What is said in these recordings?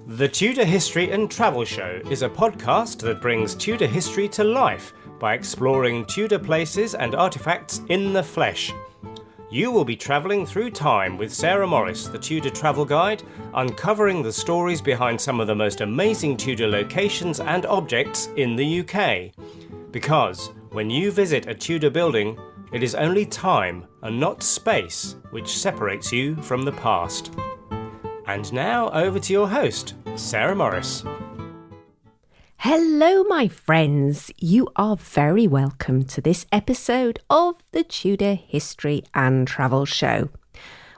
The Tudor History and Travel Show is a podcast that brings Tudor history to life by exploring Tudor places and artefacts in the flesh. You will be travelling through time with Sarah Morris, the Tudor travel guide, uncovering the stories behind some of the most amazing Tudor locations and objects in the UK. Because when you visit a Tudor building, it is only time and not space which separates you from the past. And now over to your host, Sarah Morris. Hello, my friends. You are very welcome to this episode of the Tudor History and Travel Show.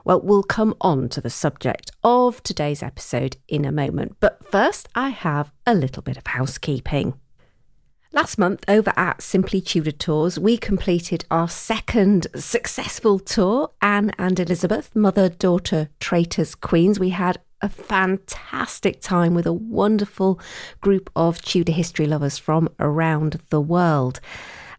Well, we'll come on to the subject of today's episode in a moment, but first I have a little bit of housekeeping. Last month over at Simply Tudor Tours, we completed our second successful tour, Anne and Elizabeth, mother, daughter, traitors, queens. We had a fantastic time with a wonderful group of Tudor history lovers from around the world.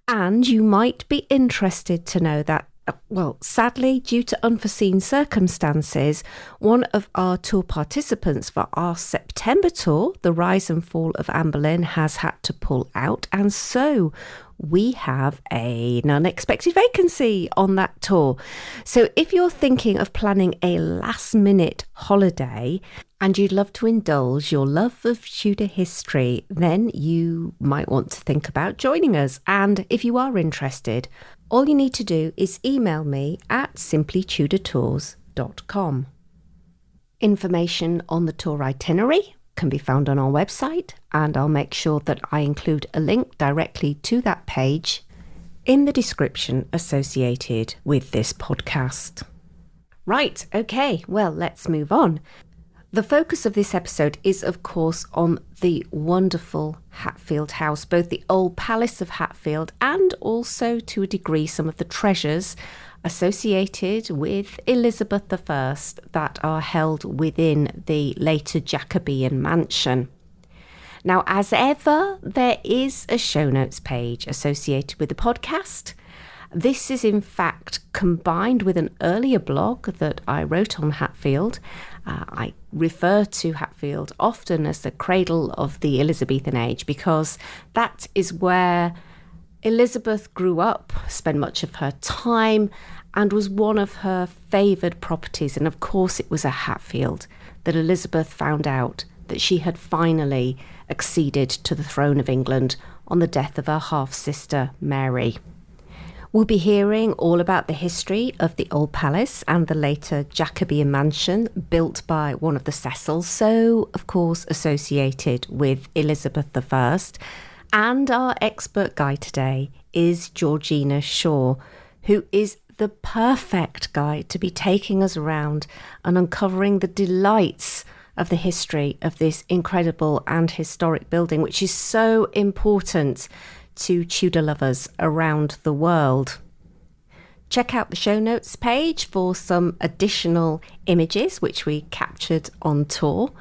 And you might be interested to know that, well, sadly, due to unforeseen circumstances, one of our tour participants for our September tour, The Rise and Fall of Anne Boleyn, has had to pull out. And so we have an unexpected vacancy on that tour. So if you're thinking of planning a last-minute holiday and you'd love to indulge your love of Tudor history, then you might want to think about joining us. And if you are interested, all you need to do is email me at simplytudortours.com. Information on the tour itinerary can be found on our website, and I'll make sure that I include a link directly to that page in the description associated with this podcast. Right, okay, well, let's move on. The focus of this episode is, of course, on the wonderful Hatfield House, both the old Palace of Hatfield and also, to a degree, some of the treasures associated with Elizabeth I that are held within the later Jacobean mansion. Now, as ever, there is a show notes page associated with the podcast. This is in fact combined with an earlier blog that I wrote on Hatfield. I refer to Hatfield often as the cradle of the Elizabethan age because that is where Elizabeth grew up, spent much of her time, and was one of her favoured properties. And of course it was at Hatfield that Elizabeth found out that she had finally acceded to the throne of England on the death of her half-sister Mary. We'll be hearing all about the history of the old palace and the later Jacobean mansion built by one of the Cecils, so of course associated with Elizabeth I. And our expert guide today is Georgina Shaw, who is the perfect guide to be taking us around and uncovering the delights of the history of this incredible and historic building, which is so important to Tudor lovers around the world. Check out the show notes page for some additional images which we captured on tour.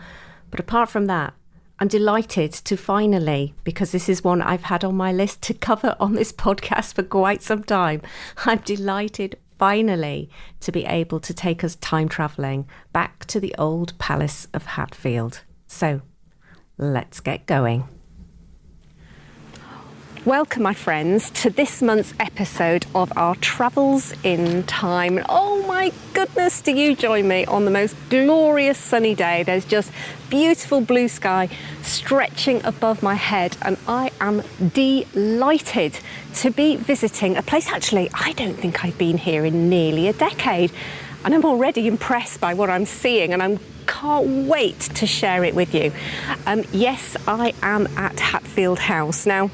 But apart from that, I'm delighted to finally, because this is one I've had on my list to cover on this podcast for quite some time, I'm delighted finally to be able to take us time travelling back to the old Palace of Hatfield. So let's get going. Welcome, my friends, to this month's episode of our Travels in Time. Oh my goodness, do you join me on the most glorious sunny day? There's just beautiful blue sky stretching above my head, and I am delighted to be visiting a place, actually, I don't think I've been here in nearly a decade, and I'm already impressed by what I'm seeing, and I can't wait to share it with you. Yes, I am at Hatfield House. Now,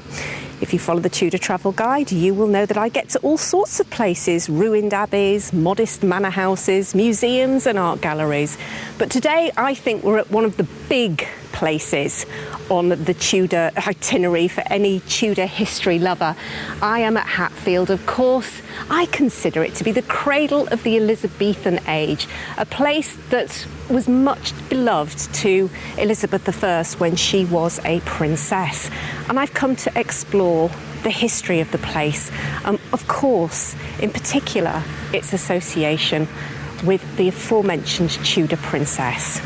if you follow the Tudor Travel Guide, you will know that I get to all sorts of places, ruined abbeys, modest manor houses, museums and art galleries. But today I think we're at one of the big places on the Tudor itinerary for any Tudor history lover. I am at Hatfield. Of course, I consider it to be the cradle of the Elizabethan age, a place that was much beloved to Elizabeth I when she was a princess. And I've come to explore the history of the place. Of course, in particular, its association with the aforementioned Tudor princess.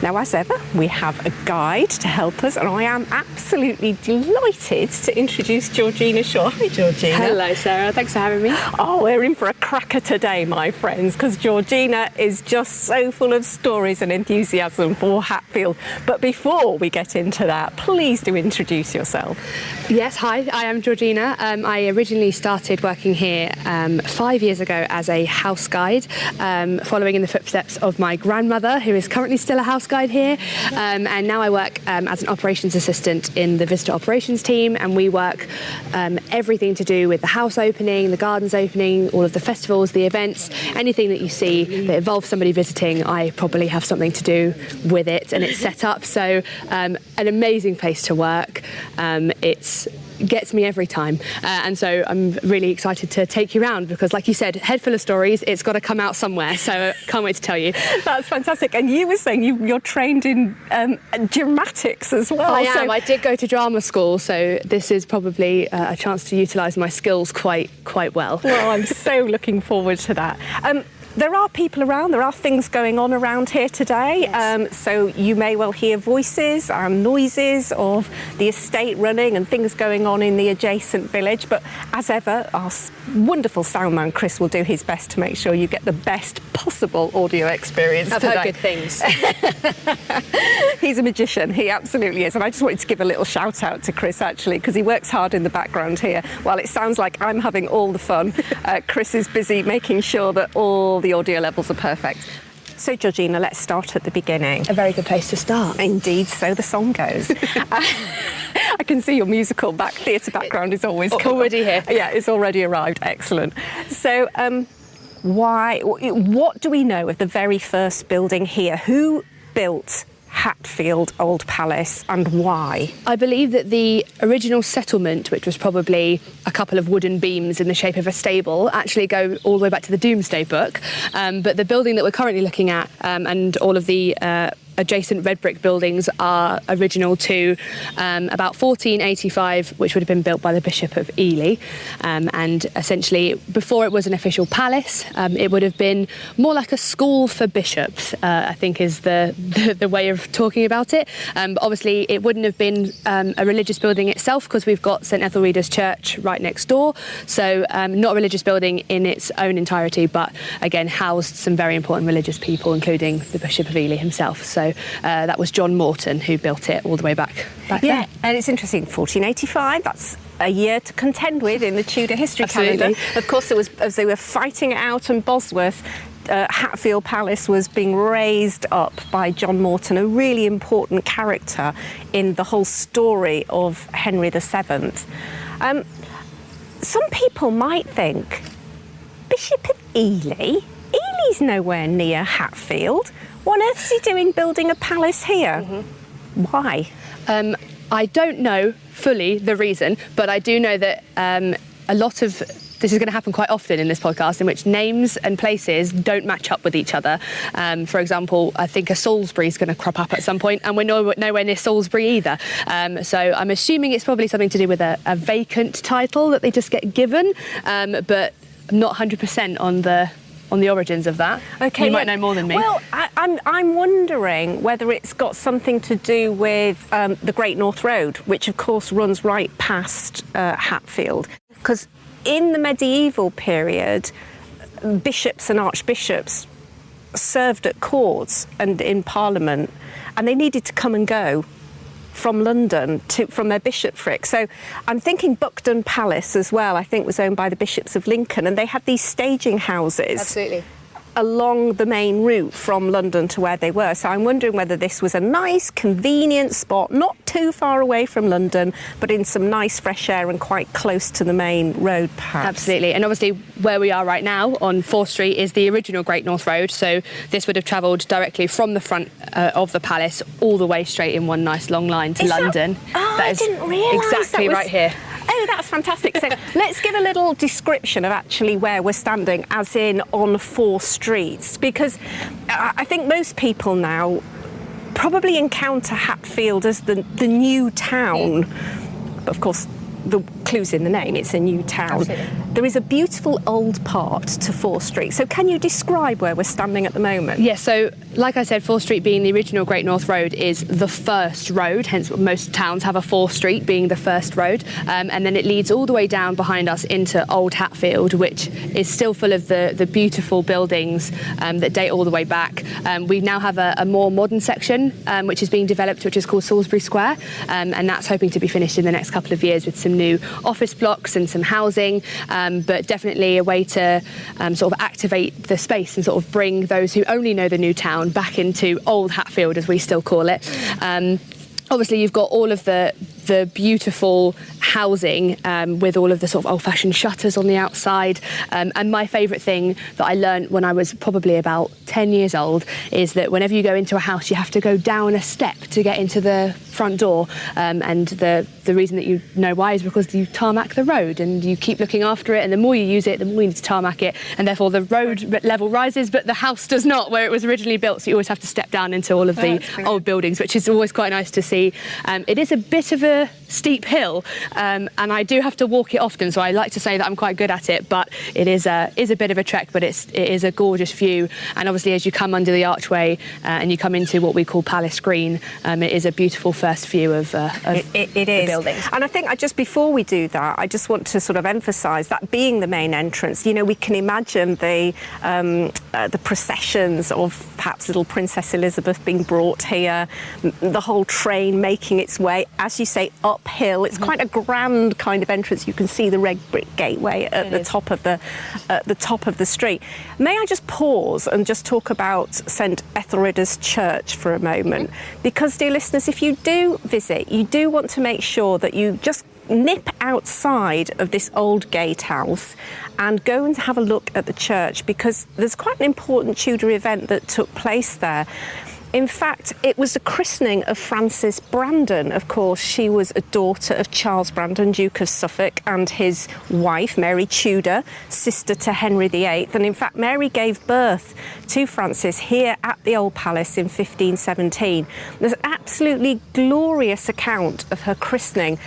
Now, as ever, we have a guide to help us, and I am absolutely delighted to introduce Georgina Shaw. Hi, Georgina. Hello, Sarah. Thanks for having me. Oh, we're in for a cracker today, my friends, because Georgina is just so full of stories and enthusiasm for Hatfield. But before we get into that, please do introduce yourself. Yes, hi, I am Georgina. I originally started working here 5 years ago as a house guide, following in the footsteps of my grandmother, who is currently still a house guide here. And now I work as an operations assistant in the visitor operations team, and we work everything to do with the house opening, the gardens opening, all of the festivals, the events, anything that you see that involves somebody visiting, I probably have something to do with it, and it's set up. So an amazing place to work. It gets me every time, and so I'm really excited to take you around because, like you said, head full of stories, it's got to come out somewhere, so can't wait to tell you. That's fantastic. And you were saying you're trained in dramatics as well. I am. I did go to drama school, so this is probably a chance to utilise my skills quite well. Well, I'm so looking forward to that. There are people around, there are things going on around here today, yes. So you may well hear voices, noises of the estate running and things going on in the adjacent village, but as ever, our wonderful soundman Chris will do his best to make sure you get the best possible audio experience I've today. heard good things. He's a magician, he absolutely is, and I just wanted to give a little shout out to Chris actually, because he works hard in the background here. While it sounds like I'm having all the fun, Chris is busy making sure that all the audio levels are perfect. So, Georgina, let's start at the beginning. A very good place to start. Indeed, so the song goes. I can see your musical theatre background is always already here. Yeah, it's already arrived. Excellent. So, what do we know of the very first building here? Who built Hatfield Old Palace and why? I believe that the original settlement, which was probably a couple of wooden beams in the shape of a stable, actually go all the way back to the Domesday Book. But the building that we're currently looking at and all of the adjacent red brick buildings are original to about 1485, which would have been built by the Bishop of Ely. And essentially, before it was an official palace, it would have been more like a school for bishops, I think is the way of talking about it. But obviously, it wouldn't have been a religious building itself because we've got St Ethelreda's Church right next door. So not a religious building in its own entirety, but again, housed some very important religious people, including the Bishop of Ely himself. So that was John Morton who built it all the way back yeah, then. And it's interesting, 1485, that's a year to contend with in the Tudor history calendar. Of course, there was, as they were fighting it out in Bosworth, Hatfield Palace was being raised up by John Morton, a really important character in the whole story of Henry VII. Some people might think, Bishop of Ely? Ely's nowhere near Hatfield. What on earth is he doing building a palace here? Mm-hmm. Why? I don't know fully the reason, but I do know that a lot of this is going to happen quite often in this podcast, in which names and places don't match up with each other. For example, I think a Salisbury is going to crop up at some point, and we're nowhere near Salisbury either. So I'm assuming it's probably something to do with a vacant title that they just get given, but I'm not 100% on the origins of that. Okay, you might know more than me. Well, I'm wondering whether it's got something to do with the Great North Road, which of course runs right past Hatfield. Because in the medieval period, bishops and archbishops served at courts and in Parliament, and they needed to come and go from London from their bishopric. So I'm thinking Buckingham Palace as well, I think was owned by the bishops of Lincoln, and they had these staging houses. Absolutely. along the main route from London to where they were. So I'm wondering whether this was a nice, convenient spot, not too far away from London, but in some nice fresh air and quite close to the main road, perhaps. Absolutely. And obviously where we are right now on 4th Street is the original Great North Road. So this would have travelled directly from the front of the palace all the way straight in one nice long line to London. I didn't realise exactly right here. Oh, that's fantastic. So let's give a little description of actually where we're standing, as in on 4 streets, because I think most people now probably encounter Hatfield as the new town. But of course, the clue's in the name, it's a new town. Absolutely. There is a beautiful old part to 4th Street. So can you describe where we're standing at the moment? Yes, so like I said, 4th Street being the original Great North Road is the first road, hence most towns have a 4th Street being the first road. And then it leads all the way down behind us into Old Hatfield, which is still full of the beautiful buildings that date all the way back. We now have a more modern section, which is being developed, which is called Salisbury Square. And that's hoping to be finished in the next couple of years with some new office blocks and some housing, but definitely a way to sort of activate the space and sort of bring those who only know the new town back into Old Hatfield, as we still call it. Obviously, you've got all of the beautiful housing with all of the sort of old-fashioned shutters on the outside. And my favourite thing that I learned when I was probably about 10 years old is that whenever you go into a house, you have to go down a step to get into the front door. And the reason that you know why is because you tarmac the road and you keep looking after it. And the more you use it, the more you need to tarmac it. And therefore, the road level rises, but the house does not, where it was originally built. So you always have to step down into all of the old buildings, which is always quite nice to see. It is a bit of a steep hill, and I do have to walk it often, so I like to say that I'm quite good at it, but it is a bit of a trek, but it is a gorgeous view. And obviously as you come under the archway and you come into what we call Palace Green, it is a beautiful first view of the buildings. And I think just before we do that, I just want to sort of emphasise that being the main entrance, you know, we can imagine the processions of perhaps little Princess Elizabeth being brought here, the whole train making its way, as you say, uphill. It's quite a grand kind of entrance. You can see the red brick gateway at the top of the street. May I just pause and just talk about St Etheldreda's Church for a moment? Because, dear listeners, if you do visit, you do want to make sure that you just nip outside of this old gatehouse and go and have a look at the church, because there's quite an important Tudor event that took place there. In fact, it was the christening of Frances Brandon. Of course, she was a daughter of Charles Brandon, Duke of Suffolk, and his wife, Mary Tudor, sister to Henry VIII. And in fact, Mary gave birth to Frances here at the Old Palace in 1517. There's an absolutely glorious account of her christening.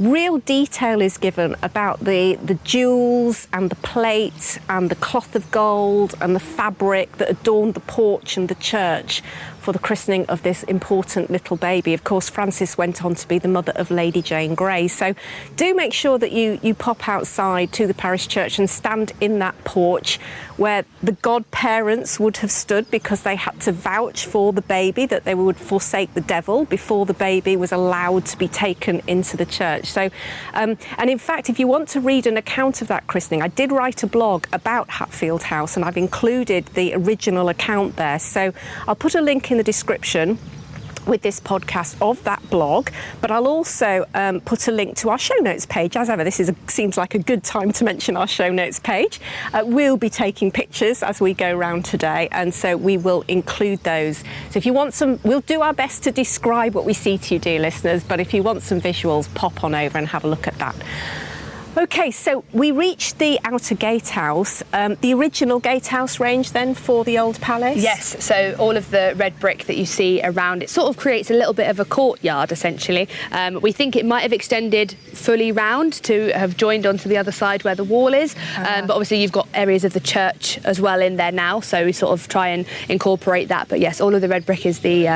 Real detail is given about the jewels and the plate and the cloth of gold and the fabric that adorned the porch and the church for the christening of this important little baby. Of course, Frances went on to be the mother of Lady Jane Grey. So do make sure that you pop outside to the parish church and stand in that porch where the godparents would have stood, because they had to vouch for the baby, that they would forsake the devil before the baby was allowed to be taken into the church. So, and in fact, if you want to read an account of that christening, I did write a blog about Hatfield House and I've included the original account there. So I'll put a link in the description with this podcast of that blog, but I'll also put a link to our show notes page. As ever, this seems like a good time to mention our show notes page. We'll be taking pictures as we go around today, and so we will include those. So if you want some, we'll do our best to describe what we see to you, dear listeners, but if you want some visuals, pop on over and have a look at that. OK, so we reached the outer gatehouse, the original gatehouse range then for the Old Palace? Yes, so all of the red brick that you see around it sort of creates a little bit of a courtyard, essentially. We think it might have extended fully round to have joined onto the other side where the wall is, but obviously you've got areas of the church as well in there now, so we sort of try and incorporate that. But yes, all of the red brick is the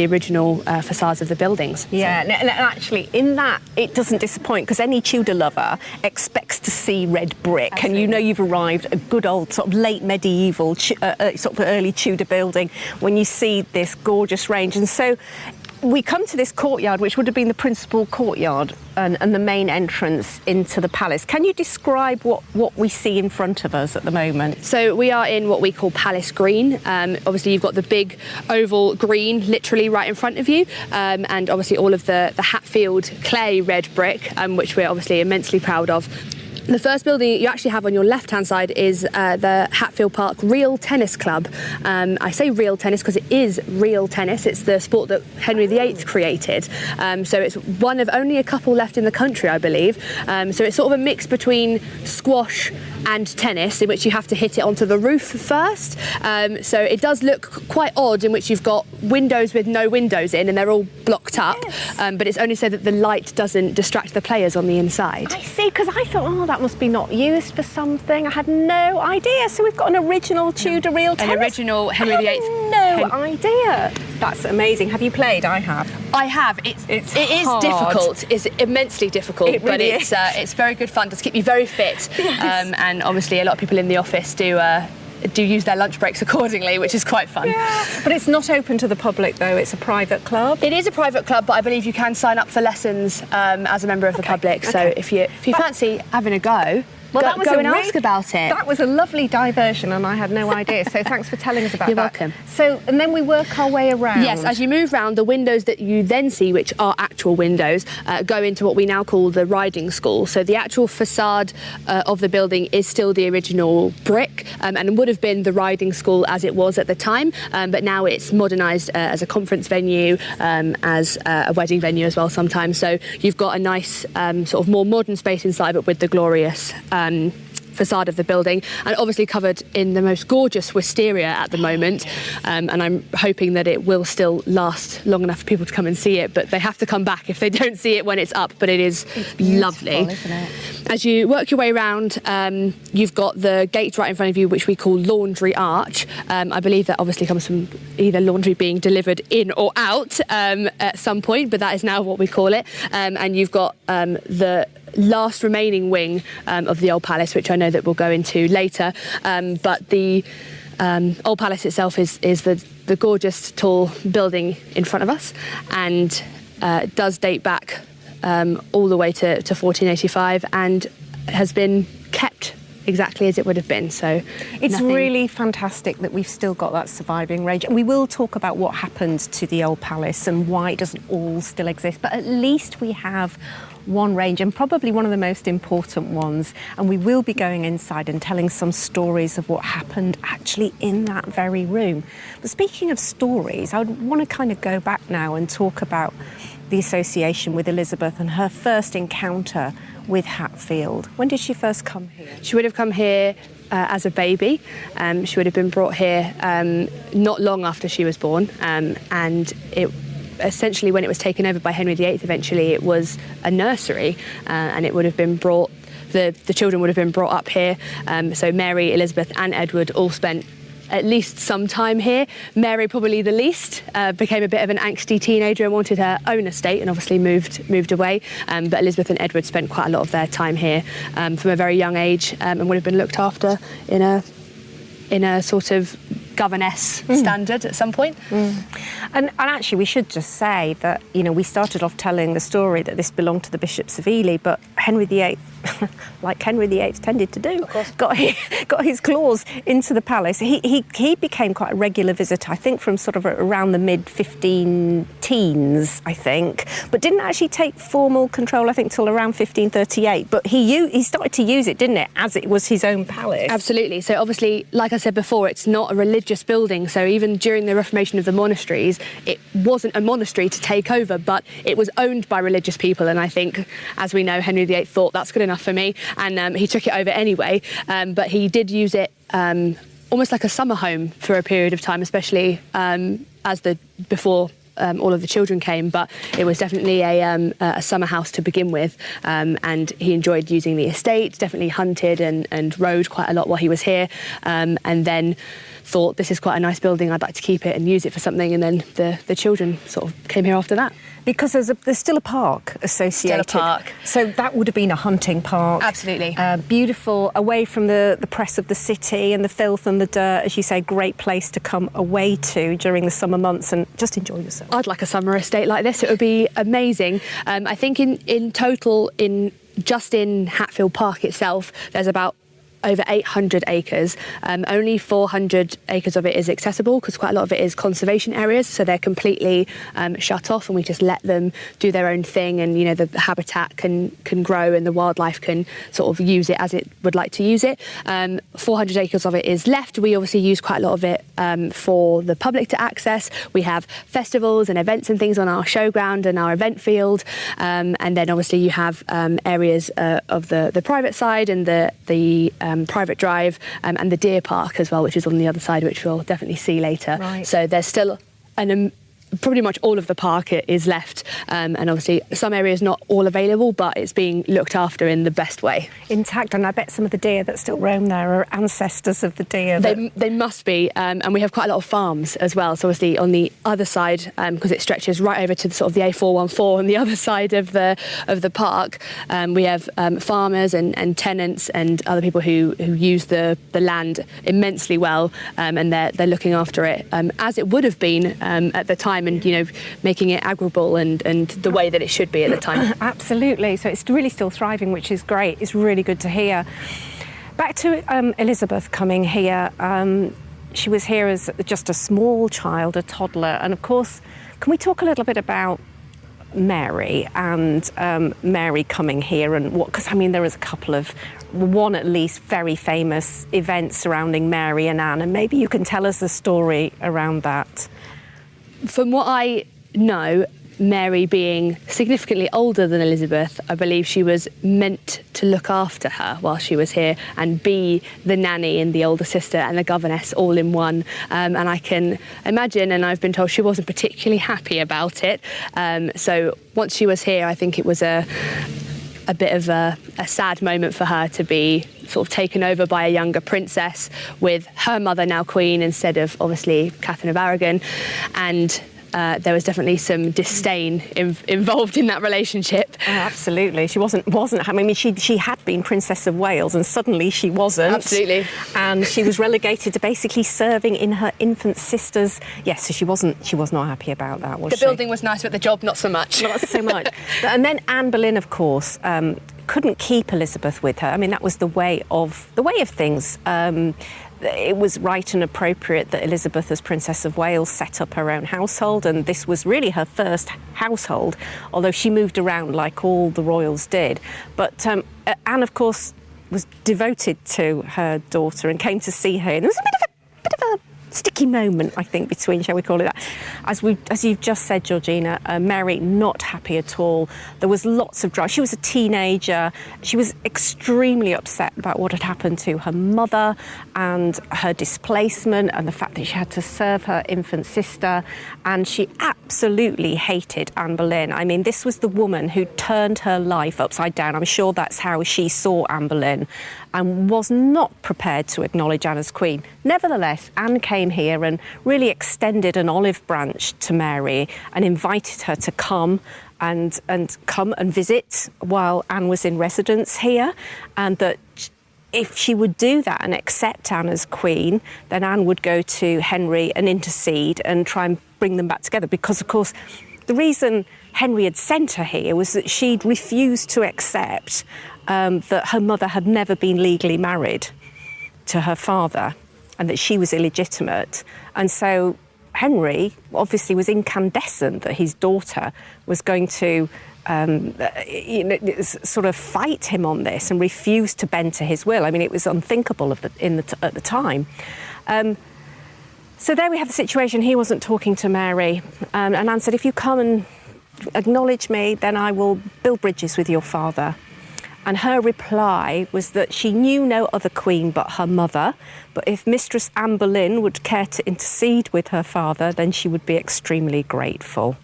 original facades of the buildings. Yeah, so. And actually in that it doesn't disappoint, because any Tudor lover expects to see red brick. Absolutely. And you know you've arrived at a good old sort of late medieval sort of early Tudor building when you see this gorgeous range. And so we come to this courtyard, which would have been the principal courtyard and the main entrance into the palace. Can you describe what we see in front of us at the moment? So we are in what we call Palace Green. Obviously, you've got the big oval green literally right in front of you, and obviously all of the Hatfield clay red brick, which we're obviously immensely proud of. The first building you actually have on your left-hand side is the Hatfield Park Real Tennis Club. I say real tennis because it is real tennis. It's the sport that Henry VIII created. So it's one of only a couple left in the country, I believe. So it's sort of a mix between squash and tennis, in which you have to hit it onto the roof first. So it does look quite odd, in which you've got windows with no windows in and they're all blocked up. Yes. But it's only so that the light doesn't distract the players on the inside. I see, because I thought, oh, that must be not used for something. I had no idea. So we've got an original Tudor real tennis. An original Henry VIII. No idea. That's amazing. Have you played? I have. I have. It is hard. difficult. It's immensely difficult, It really but it's very good fun. Does keep you very fit. Yes. And obviously, a lot of people in the office do use their lunch breaks accordingly, which is quite fun. Yeah. But it's not open to the public, though. It's a private club. It is a private club, but I believe you can sign up for lessons as a member of the public. So if you fancy having a go. Well, that was go and ask about it. That was a lovely diversion, and I had no idea. So thanks for telling us about You're that. welcome. So, and then we work our way around. Yes, as you move round, the windows that you then see, which are actual windows, go into what we now call the riding school. So the actual facade of the building is still the original brick, and would have been the riding school as it was at the time. But now it's modernised as a conference venue, as a wedding venue as well sometimes. So you've got a nice sort of more modern space inside, but with the glorious facade of the building, and obviously covered in the most gorgeous wisteria at the moment, and I'm hoping that it will still last long enough for people to come and see it, but they have to come back if they don't see it when it's up. But it's lovely, isn't it? As you work your way around, you've got the gate right in front of you, which we call Laundry Arch. I believe that obviously comes from either laundry being delivered in or out at some point, but that is now what we call it. And you've got the last remaining wing of the Old Palace, which I know that we'll go into later. But the Old Palace itself is the gorgeous tall building in front of us, and does date back all the way to 1485, and has been kept exactly as it would have been. So it's really fantastic that we've still got that surviving range. And we will talk about what happened to the Old Palace and why it doesn't all still exist, but at least we have one range, and probably one of the most important ones, and we will be going inside and telling some stories of what happened actually in that very room. But speaking of stories, I would want to kind of go back now and talk about the association with Elizabeth and her first encounter with Hatfield. When did she first come here? She would have come here as a baby. She would have been brought here not long after she was born, and it essentially, when it was taken over by Henry VIII, eventually it was a nursery, and it would have been brought, the children would have been brought up here. So Mary, Elizabeth and Edward all spent at least some time here. Mary probably the least, became a bit of an angsty teenager and wanted her own estate, and obviously moved away. But Elizabeth and Edward spent quite a lot of their time here from a very young age, and would have been looked after in a sort of governess standard at some point. And actually, we should just say that, we started off telling the story that this belonged to the bishops of Ely, but Henry VIII, like Henry VIII tended to do, got his claws into the palace. He became quite a regular visitor, I think, from sort of around the mid-15 teens, I think, but didn't actually take formal control, I think, till around 1538. But he started to use it, didn't it, as it was his own palace? Absolutely. So obviously, like I said before, it's not a religious building. So even during the Reformation of the monasteries, it wasn't a monastery to take over, but it was owned by religious people. And I think, as we know, Henry VIII thought that's good enough for me, and he took it over anyway. But he did use it almost like a summer home for a period of time, especially before all of the children came. But it was definitely a summer house to begin with, and he enjoyed using the estate, definitely hunted and rode quite a lot while he was here, and then thought, this is quite a nice building, I'd like to keep it and use it for something, and then the children sort of came here after that. Because there's still a park associated. Still a park. So that would have been a hunting park. Absolutely. Beautiful, away from the press of the city and the filth and the dirt. As you say, great place to come away to during the summer months and just enjoy yourself. I'd like a summer estate like this. It would be amazing. I think in total, just in Hatfield Park itself, there's about over 800 acres. Only 400 acres of it is accessible because quite a lot of it is conservation areas, so they're completely shut off, and we just let them do their own thing, and the habitat can grow and the wildlife can sort of use it as it would like to use it. 400 acres of it is left. We obviously use quite a lot of it for the public to access. We have festivals and events and things on our showground and our event field, and then obviously you have areas of the private side and the private drive and the deer park as well, which is on the other side, which we'll definitely see later. Right. So there's still pretty much all of the park is left, and obviously some areas not all available, but it's being looked after in the best way. Intact, and I bet some of the deer that still roam there are ancestors of the deer. They must be, and we have quite a lot of farms as well. So obviously on the other side, because it stretches right over to the sort of the A414 on the other side of the park, we have farmers and tenants and other people who use the land immensely well, and they're looking after it as it would have been at the time, and making it agriable and the way that it should be at the time. Absolutely. So it's really still thriving, which is great. It's really good to hear. Back to Elizabeth coming here. She was here as just a small child, a toddler, and of course, can we talk a little bit about Mary and Mary coming here and what? Because there is a couple of one at least very famous events surrounding Mary and Anne, and maybe you can tell us the story around that. From what I know, Mary being significantly older than Elizabeth, I believe she was meant to look after her while she was here and be the nanny and the older sister and the governess all in one. And I can imagine, and I've been told she wasn't particularly happy about it. So once she was here, I think it was a bit of a sad moment for her to be sort of taken over by a younger princess with her mother now queen instead of obviously Catherine of Aragon, and there was definitely some disdain involved in that relationship. Oh, absolutely. She wasn't. She had been Princess of Wales, and suddenly she wasn't. Absolutely. And she was relegated to basically serving in her infant sister's. Yes, so she was not happy about that, was she? The building was nice, but the job not so much. Not so much. And then Anne Boleyn, of course, couldn't keep Elizabeth with her. That was the way of things. It was right and appropriate that Elizabeth, as Princess of Wales, set up her own household, and this was really her first household, although she moved around like all the royals did. But Anne, of course, was devoted to her daughter and came to see her. And there was a bit of a sticky moment, I think, between, shall we call it that. As you've just said, Georgina, Mary not happy at all. There was lots of drama. She was a teenager. She was extremely upset about what had happened to her mother and her displacement and the fact that she had to serve her infant sister. And she absolutely hated Anne Boleyn. This was the woman who turned her life upside down. I'm sure that's how she saw Anne Boleyn, and was not prepared to acknowledge Anne as queen. Nevertheless, Anne came here and really extended an olive branch to Mary and invited her to come and visit while Anne was in residence here, and that if she would do that and accept Anne as queen, then Anne would go to Henry and intercede and try and bring them back together. Because, of course, the reason Henry had sent her here was that she'd refused to accept that her mother had never been legally married to her father and that she was illegitimate. And so Henry obviously was incandescent that his daughter was going to sort of fight him on this and refuse to bend to his will. It was unthinkable at the time. So there we have the situation. He wasn't talking to Mary. And Anne said, if you come and acknowledge me, then I will build bridges with your father. And her reply was that she knew no other queen but her mother, but if Mistress Anne Boleyn would care to intercede with her father, then she would be extremely grateful.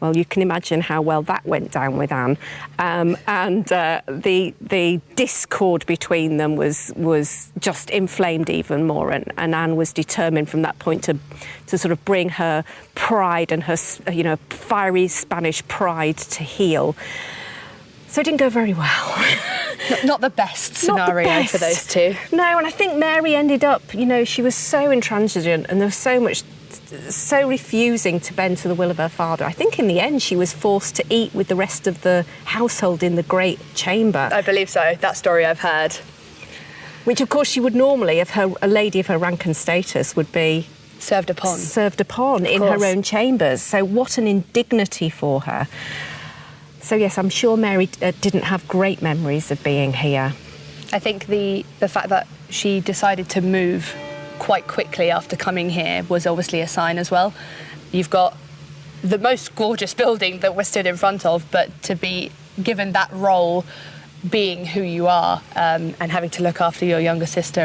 Well, you can imagine how well that went down with Anne, and the discord between them was just inflamed even more, and Anne was determined from that point to sort of bring her pride and her fiery Spanish pride to heel. So it didn't go very well. Not the best scenario for those two. No, and I think Mary ended up, she was so intransigent, and there was so refusing to bend to the will of her father. I think in the end she was forced to eat with the rest of the household in the great chamber. I believe so. That story I've heard. Which, of course, she would normally, if a lady of her rank and status, would be served upon in her own chambers. So what an indignity for her. So yes, I'm sure Mary didn't have great memories of being here. I think the fact that she decided to move quite quickly after coming here was obviously a sign as well. You've got the most gorgeous building that we're stood in front of, but to be given that role, being who you are, and having to look after your younger sister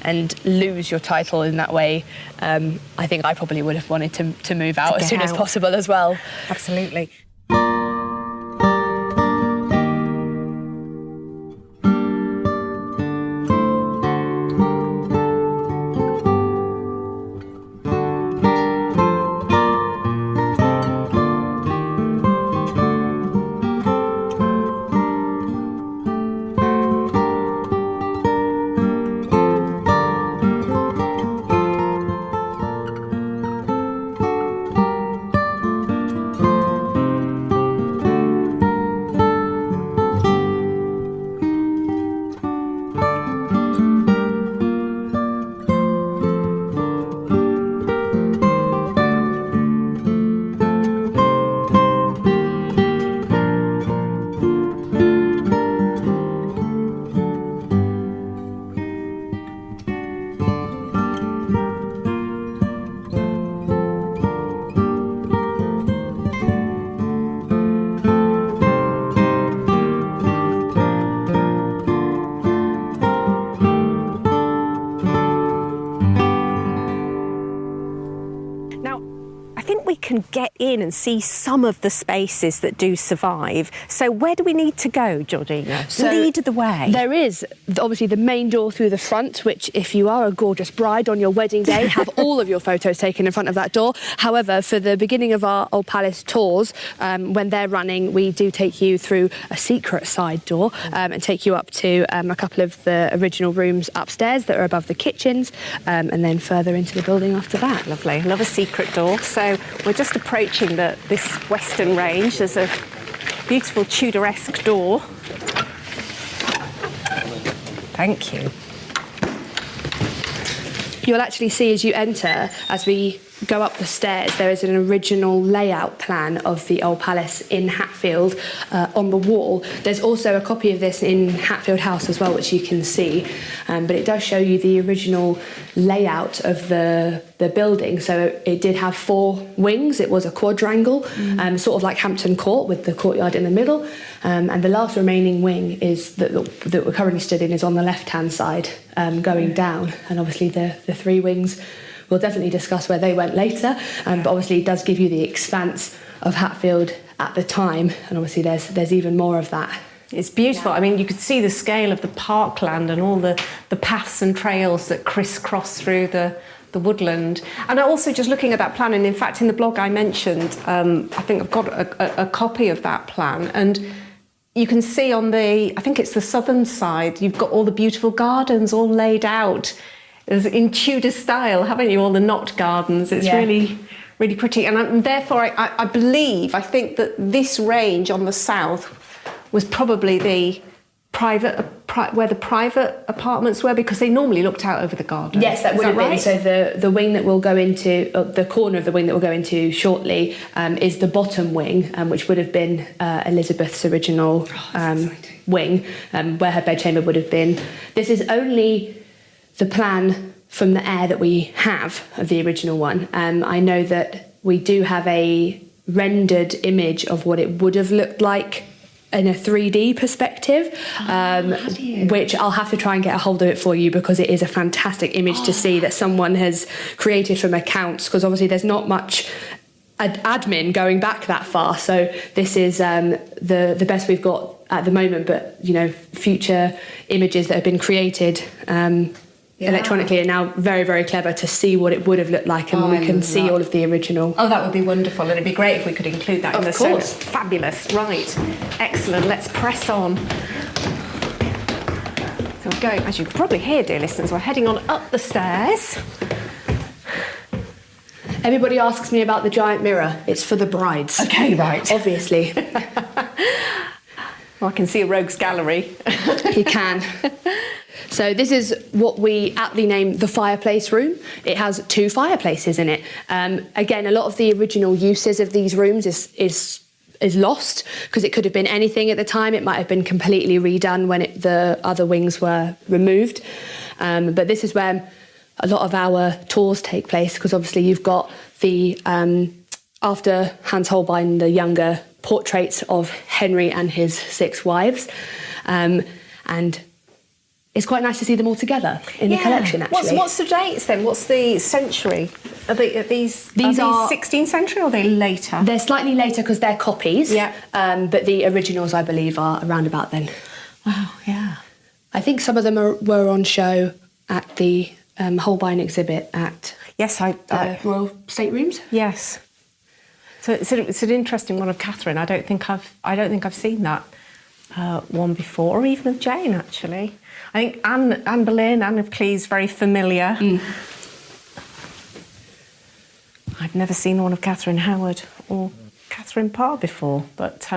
and lose your title in that way, I think I probably would have wanted to move out as soon as possible as well. Absolutely. Get in and see some of the spaces that do survive. So where do we need to go, Georgina? So lead the way. There is obviously the main door through the front, which if you are a gorgeous bride on your wedding day, have all of your photos taken in front of that door. However, for the beginning of our Old Palace tours, when they're running, we do take you through a secret side door and take you up to a couple of the original rooms upstairs that are above the kitchens, and then further into the building after that. Lovely. Love a secret door. So we're just approaching this western range. There's a beautiful Tudoresque door. Thank you. You'll actually see as you enter, as we go up the stairs, there is an original layout plan of the Old Palace in Hatfield on the wall. There's also a copy of this in Hatfield House as well, which you can see, but it does show you the original layout of the building. So it did have 4 wings. It was a quadrangle, sort of like Hampton Court with the courtyard in the middle, and the last remaining wing is that we're currently stood in is on the left-hand side, going down, and obviously the 3 wings. We'll definitely discuss where they went later, but obviously it does give you the expanse of Hatfield at the time, and obviously there's even more of that. It's beautiful. Yeah. I mean, you could see the scale of the parkland and all the paths and trails that crisscross through the woodland. And also just looking at that plan, and in fact in the blog I mentioned, I think I've got a copy of that plan, and you can see on I think it's the southern side, you've got all the beautiful gardens all laid out in Tudor style, haven't you? All the knot gardens. It's really, really pretty. And therefore, I think that this range on the south was probably the where the private apartments were, because they normally looked out over the garden. Yes, that would have been. So the wing that we'll go into, the corner of the wing that we'll go into shortly, is the bottom wing, which would have been Elizabeth's original wing, where her bedchamber would have been. This is only the plan from the air that we have of the original one. I know that we do have a rendered image of what it would have looked like in a 3D perspective, which I'll have to try and get a hold of it for you, because it is a fantastic image to see that someone has created from accounts, because obviously there's not much admin going back that far. So this is the best we've got at the moment, but future images that have been created electronically are now very, very clever to see what it would have looked like, and we can see all of the original. Oh, that would be wonderful, and it'd be great if we could include that in the show. Of course. Fabulous. Right. Excellent. Let's press on. So we're going, as you can probably hear, dear listeners, we're heading on up the stairs. Everybody asks me about the giant mirror. It's for the brides. Okay, right. Obviously. Well, I can see a rogues gallery. You can. So this is what we aptly name the fireplace room. It has 2 fireplaces in it. Again, a lot of the original uses of these rooms is lost, because it could have been anything at the time. It might have been completely redone when the other wings were removed. But this is where a lot of our tours take place, because obviously you've got the, after Hans Holbein the Younger, portraits of Henry and his 6 wives. And it's quite nice to see them all together in the collection, actually. What's the dates then? What's the century? Are these 16th century or are they later? They're slightly later because they're copies. Yeah. But the originals, I believe, are around about then. Wow, yeah. I think some of them were on show at the Holbein exhibit at Royal Staterooms. Yes. So it's an interesting one of Catherine. I don't think I've seen that one before, or even of Jane, actually. I think Anne Boleyn, Anne of Cleves, very familiar. I've never seen the one of Catherine Howard or Catherine Parr before, but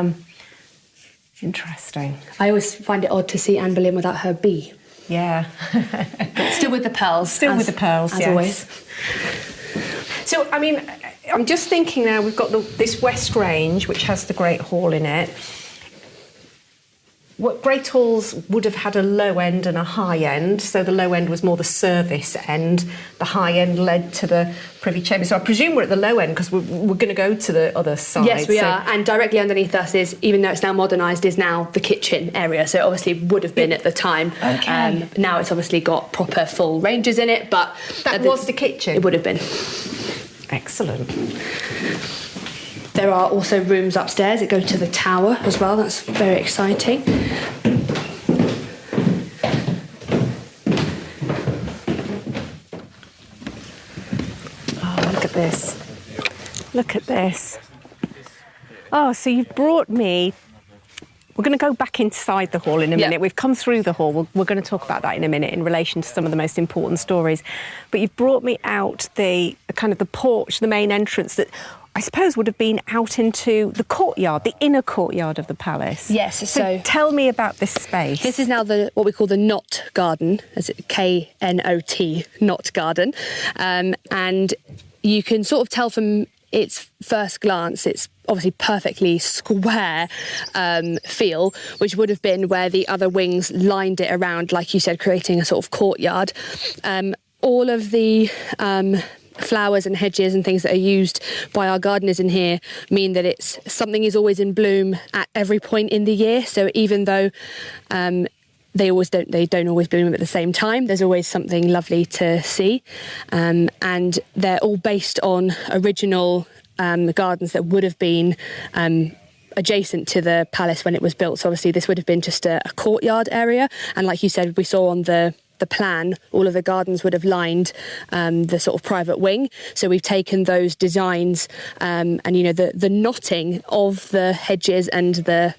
interesting. I always find it odd to see Anne Boleyn without her B. Yeah. Still with the pearls. With the pearls, as yes. always. So, I mean, I'm just thinking now, we've got this West Range, which has the Great Hall in it. What Great Halls would have had a low end and a high end, so the low end was more the service end, the high end led to the Privy Chamber. So I presume we're at the low end because we're going to go to the other side. Yes, we are, and directly underneath us is, even though it's now modernised, is now the kitchen area, so it obviously would have been at the time. Okay. Now it's obviously got proper full ranges in it, but... That was the kitchen? It would have been. Excellent. There are also rooms upstairs that go to the tower as well. That's very exciting. Oh, look at this. Look at this. Oh, so you've brought me... We're going to go back inside the hall in a minute. Yeah. We've come through the hall. We're going to talk about that in a minute in relation to some of the most important stories. But you've brought me out the porch, the main entrance that I suppose would have been out into the courtyard, the inner courtyard of the palace. Yes. So tell me about this space. This is now what we call the Knot Garden, as it K-N-O-T, Knot Garden. And you can sort of tell from its first glance, it's obviously perfectly square feel, which would have been where the other wings lined it around, like you said, creating a sort of courtyard. All of the flowers and hedges and things that are used by our gardeners in here mean that something is always in bloom at every point in the year. So even though they don't always bloom at the same time, there's always something lovely to see. And they're all based on original gardens that would have been adjacent to the palace when it was built. So obviously this would have been just a courtyard area. And like you said, we saw on the plan, all of the gardens would have lined the sort of private wing. So we've taken those designs and, the knotting of the hedges and the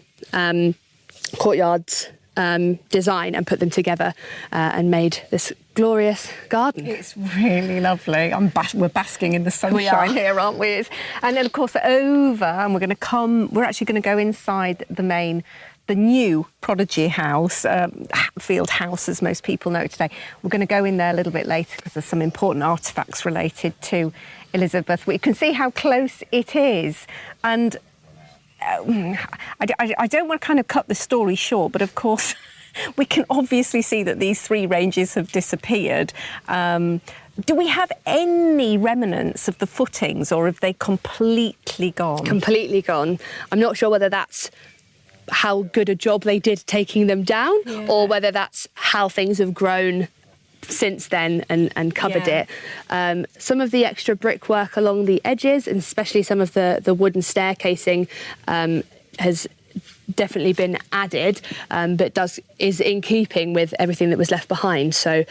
courtyards design and put them together and made this glorious garden. It's really lovely. We're basking in the sunshine here, aren't we? And then, of course, we're actually going to go inside the new Prodigy House, Hatfield House, as most people know today. We're going to go in there a little bit later because there's some important artefacts related to Elizabeth. We can see how close it is. And I don't want to kind of cut the story short, but of course, we can obviously see that these 3 ranges have disappeared. Do we have any remnants of the footings, or have they completely gone? Completely gone. I'm not sure whether that's how good a job they did taking them down, or whether that's how things have grown since then and covered it. Some of the extra brickwork along the edges, and especially some of the wooden staircasing, has definitely been added, but is in keeping with everything that was left behind. So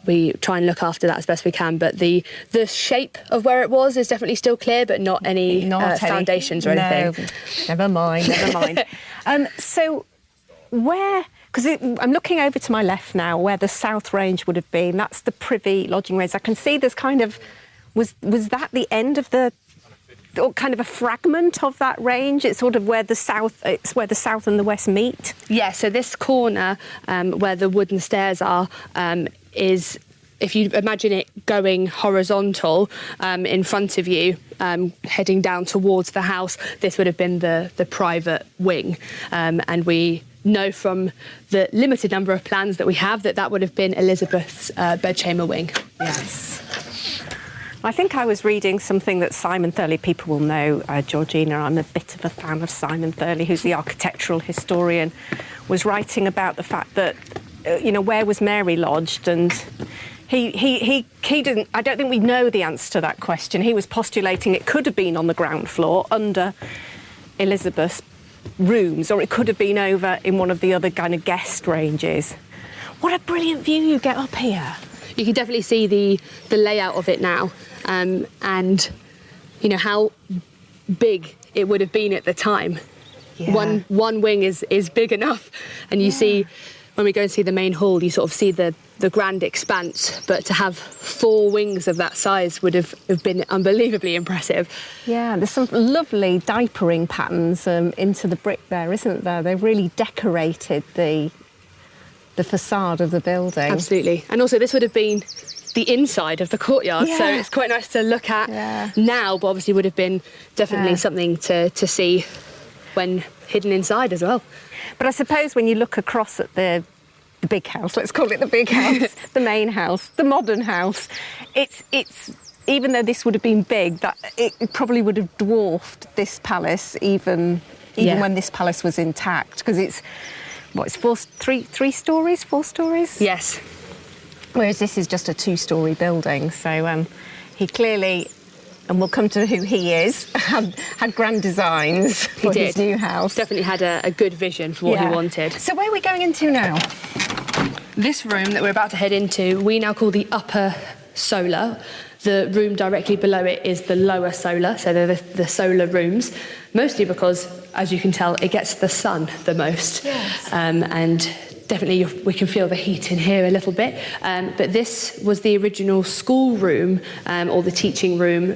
we try and look after that as best we can. But the shape of where it was is definitely still clear, but not any foundations or anything. Never mind. So where... Because I'm looking over to my left now, where the south range would have been. That's the privy lodging range. I can see there's kind of... Was that the end of the... or kind of a fragment of that range? It's sort of where the south and the west meet? Yeah, so this corner where the wooden stairs are is... If you imagine it going horizontal in front of you, heading down towards the house, this would have been the private wing. And we know from the limited number of plans that we have that would have been Elizabeth's bedchamber wing. Yes. I think I was reading something that Simon Thurley, people will know, Georgina, I'm a bit of a fan of Simon Thurley, who's the architectural historian, was writing about the fact that, where was Mary lodged, and he didn't, I don't think we know the answer to that question. He was postulating it could have been on the ground floor under Elizabeth's rooms, or it could have been over in one of the other kind of guest ranges. What a brilliant view you get up here. You can definitely see the layout of it now, and how big it would have been at the time. Yeah. One wing is big enough, and you see when we go and see the main hall, you sort of see the grand expanse, but to have 4 wings of that size would have been unbelievably impressive. Yeah, there's some lovely diapering patterns into the brick there, isn't there? They've really decorated the facade of the building. Absolutely. And also this would have been the inside of the courtyard, so it's quite nice to look at now, but obviously would have been definitely something to see when hidden inside as well. But I suppose when you look across at the big house, let's call it the big house, the main house, the modern house, it's even though this would have been big, that it probably would have dwarfed this palace even when this palace was intact, because it's 4 stories? Yes. Whereas this is just a 2-story building, so he clearly, and we'll come to who he is, had grand designs for his new house. Definitely had a good vision for what he wanted. So where are we going into now? This room that we're about to head into, we now call the upper solar. The room directly below it is the lower solar, so they're the solar rooms, mostly because, as you can tell, it gets the sun the most. Yes. And definitely we can feel the heat in here a little bit. But this was the original school room, or the teaching room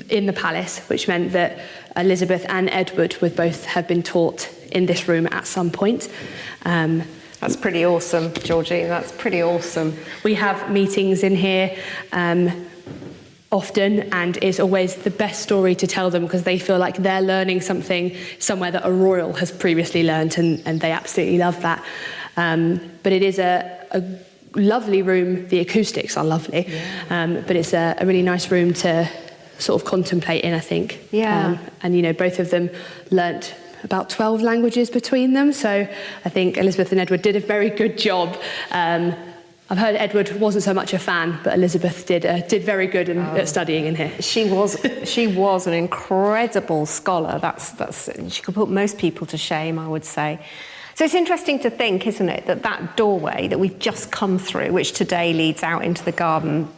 in the palace, which meant that Elizabeth and Edward would both have been taught in this room at some point. That's pretty awesome, Georgina, that's pretty awesome. We have meetings in here often, and it's always the best story to tell them because they feel like they're learning something somewhere that a royal has previously learnt, and they absolutely love that. But it is a lovely room. The acoustics are lovely, but it's a really nice room to sort of contemplate in, I think. Yeah. And, both of them learnt about 12 languages between them, so I think Elizabeth and Edward did a very good job. I've heard Edward wasn't so much a fan, but Elizabeth did very good at studying in here. She was an incredible scholar. She could put most people to shame, I would say. So it's interesting to think, isn't it, that doorway that we've just come through, which today leads out into the garden,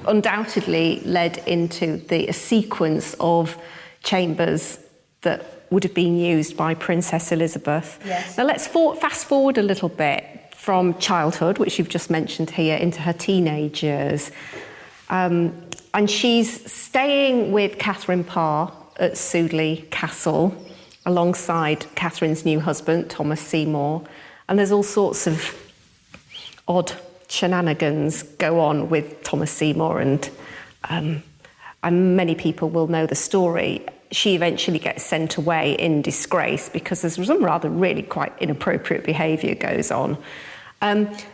undoubtedly led into a sequence of chambers that would have been used by Princess Elizabeth. Yes. Now let's fast forward a little bit from childhood, which you've just mentioned here, into her teenage years. And she's staying with Catherine Parr at Sudeley Castle alongside Catherine's new husband, Thomas Seymour. And there's all sorts of odd shenanigans go on with Thomas Seymour, and many people will know the story. She eventually gets sent away in disgrace because there's some rather really quite inappropriate behaviour goes on. And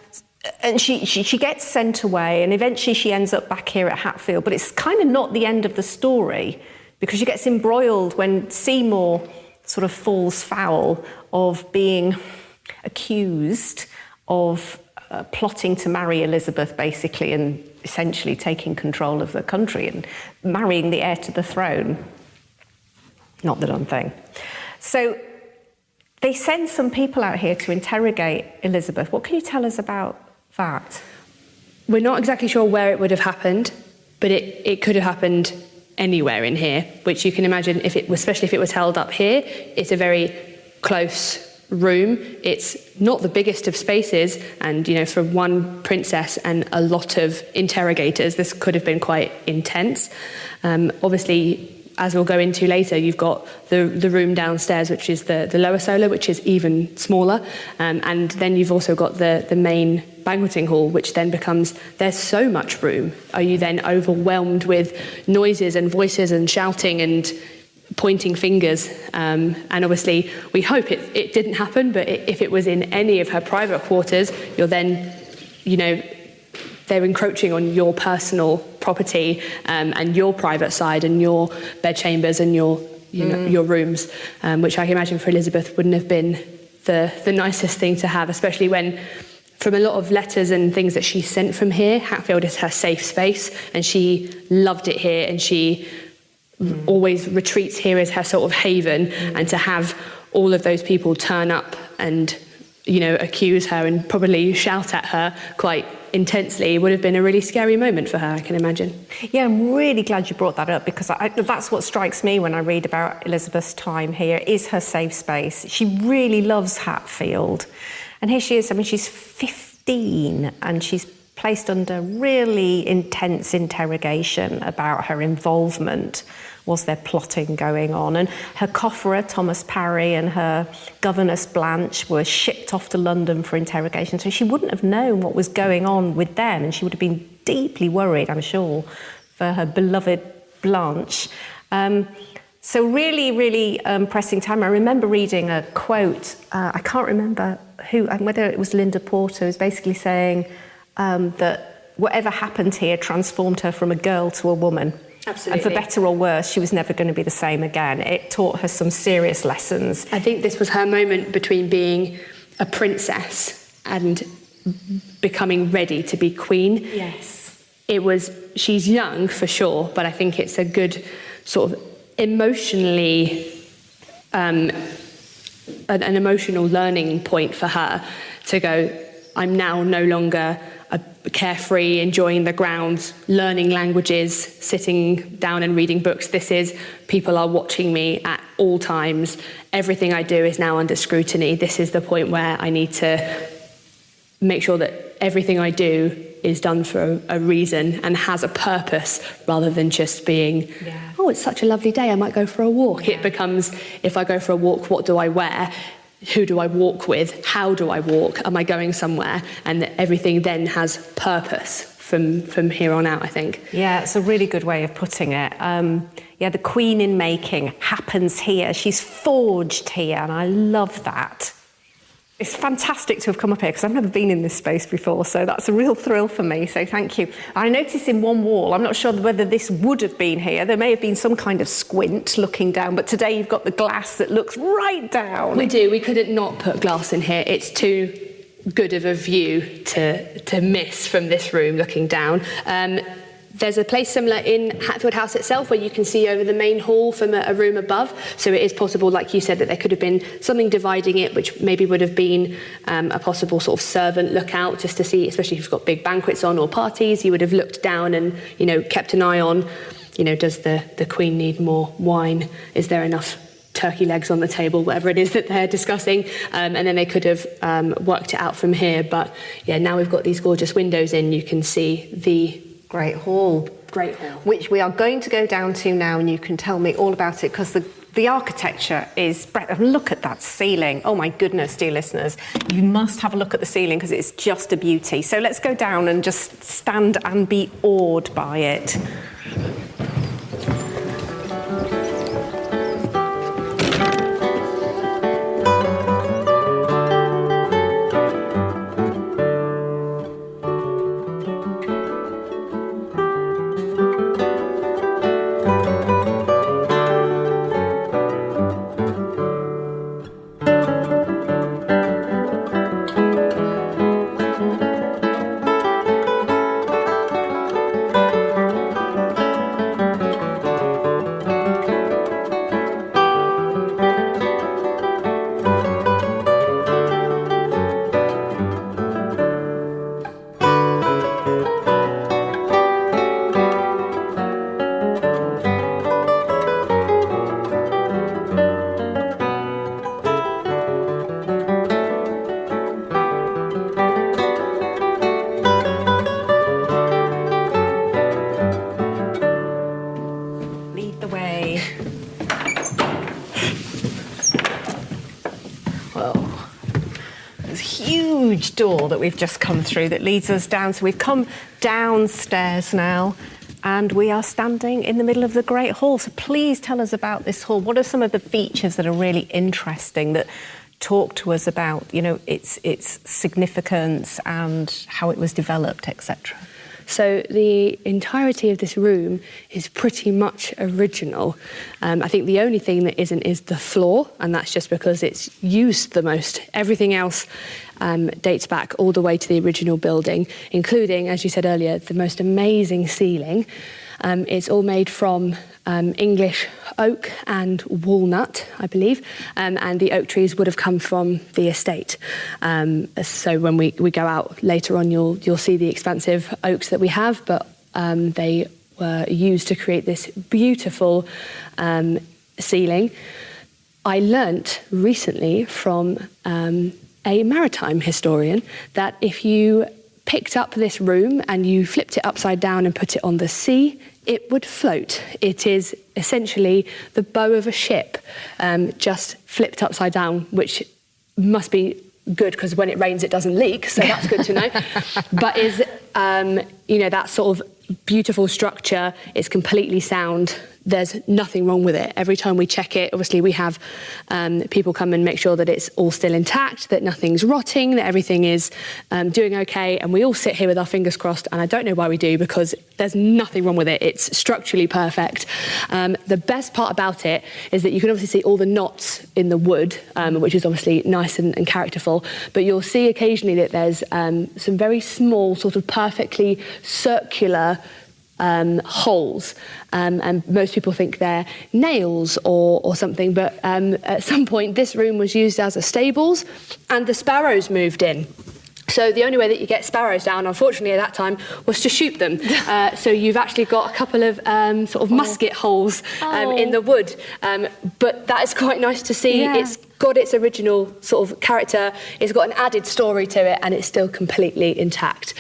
she gets sent away, and eventually she ends up back here at Hatfield, but it's kind of not the end of the story because she gets embroiled when Seymour sort of falls foul of being accused of plotting to marry Elizabeth, basically, and essentially taking control of the country and marrying the heir to the throne. Not the done thing. So they send some people out here to interrogate Elizabeth. What can you tell us about that? We're not exactly sure where it would have happened, but it could have happened anywhere in here, which you can imagine, especially if it was held up here. It's a very close room. It's not the biggest of spaces, and for one princess and a lot of interrogators, this could have been quite intense. Obviously, as we'll go into later, you've got the room downstairs, which is the lower solar, which is even smaller, and then you've also got the main banqueting hall, which then becomes, there's so much room. Are you then overwhelmed with noises and voices and shouting and pointing fingers? And obviously, we hope it didn't happen, but if it was in any of her private quarters, you're then, they're encroaching on your personal property and your private side and your bedchambers and your rooms, which I can imagine for Elizabeth wouldn't have been the nicest thing to have, especially when, from a lot of letters and things that she sent from here, Hatfield is her safe space, and she loved it here, and she always retreats here as her sort of haven. And to have all of those people turn up and accuse her and probably shout at her quite intensely would have been a really scary moment for her, I can imagine. Yeah, I'm really glad you brought that up, because that's what strikes me when I read about Elizabeth's time here, is her safe space. She really loves Hatfield. And here she is, she's 15, and she's placed under really intense interrogation about her involvement. Was there plotting going on? And her cofferer, Thomas Parry, and her governess, Blanche, were shipped off to London for interrogation. So she wouldn't have known what was going on with them, and she would have been deeply worried, I'm sure, for her beloved Blanche. So really, really pressing time. I remember reading a quote, I can't remember whether it was Linda Porter, who was basically saying that whatever happened here transformed her from a girl to a woman. Absolutely. And for better or worse, she was never going to be the same again. It taught her some serious lessons. I think this was her moment between being a princess and becoming ready to be queen. Yes. She's young for sure, but I think it's a good sort of emotionally, an emotional learning point for her to go, I'm now no longer a carefree, enjoying the grounds, learning languages, sitting down and reading books. This is, people are watching me at all times. Everything I do is now under scrutiny. This is the point where I need to make sure that everything I do is done for a reason and has a purpose, rather than just being, oh, it's such a lovely day, I might go for a walk. It becomes, if I go for a walk, what do I wear? Who do I walk with? How do I walk? Am I going somewhere? And everything then has purpose from here on out, I think. Yeah, it's a really good way of putting it. The queen in making happens here. She's forged here, and I love that. It's fantastic to have come up here, because I've never been in this space before, so that's a real thrill for me, so thank you. I noticed in one wall, I'm not sure whether this would have been here, there may have been some kind of squint looking down, but today you've got the glass that looks right down. We do, we couldn't not put glass in here. It's too good of a view to miss from this room looking down. There's a place similar in Hatfield House itself where you can see over the main hall from a room above. So it is possible, like you said, that there could have been something dividing it, which maybe would have been a possible sort of servant lookout, just to see, especially if you've got big banquets on or parties, you would have looked down and, kept an eye on, does the Queen need more wine? Is there enough turkey legs on the table, whatever it is that they're discussing, and then they could have worked it out from here. But yeah, now we've got these gorgeous windows in, you can see the Great Hall. Which we are going to go down to now, and you can tell me all about it, because the architecture is... Look at that ceiling. Oh my goodness, dear listeners. You must have a look at the ceiling, because it's just a beauty. So let's go down and just stand and be awed by it. door that we've just come through that leads us down. So we've come downstairs now, and we are standing in the middle of the Great Hall. So please tell us about this hall. What are some of the features that are really interesting that talk to us about, you know, its significance and how it was developed, etc.? So the entirety of this room is pretty much original. I think the only thing that isn't is the floor, and that's just because it's used the most. Everything else dates back all the way to the original building, including, as you said earlier, the most amazing ceiling. It's all made from English oak and walnut, I believe, and the oak trees would have come from the estate. So when we go out later on, you'll see the expansive oaks that we have, but they were used to create this beautiful ceiling. I learnt recently from a maritime historian that if you picked up this room and you flipped it upside down and put it on the sea, it would float. It is essentially the bow of a ship, just flipped upside down, which must be good because when it rains it doesn't leak, so that's good to know. But is, that sort of beautiful structure is completely sound. There's nothing wrong with it. Every time we check it, obviously we have people come and make sure that it's all still intact, that nothing's rotting, that everything is doing okay. And we all sit here with our fingers crossed, and I don't know why we do, because there's nothing wrong with it. It's structurally perfect. The best part about it is that you can obviously see all the knots in the wood, which is obviously nice and characterful, but you'll see occasionally that there's some very small, sort of perfectly circular holes, and most people think they're nails or something, but at some point this room was used as a stables and the sparrows moved in. So the only way that you get sparrows down, unfortunately at that time, was to shoot them. So you've actually got a couple of sort of musket holes in the wood, but that is quite nice to see. Yeah. It's got its original sort of character, it's got an added story to it, and it's still completely intact.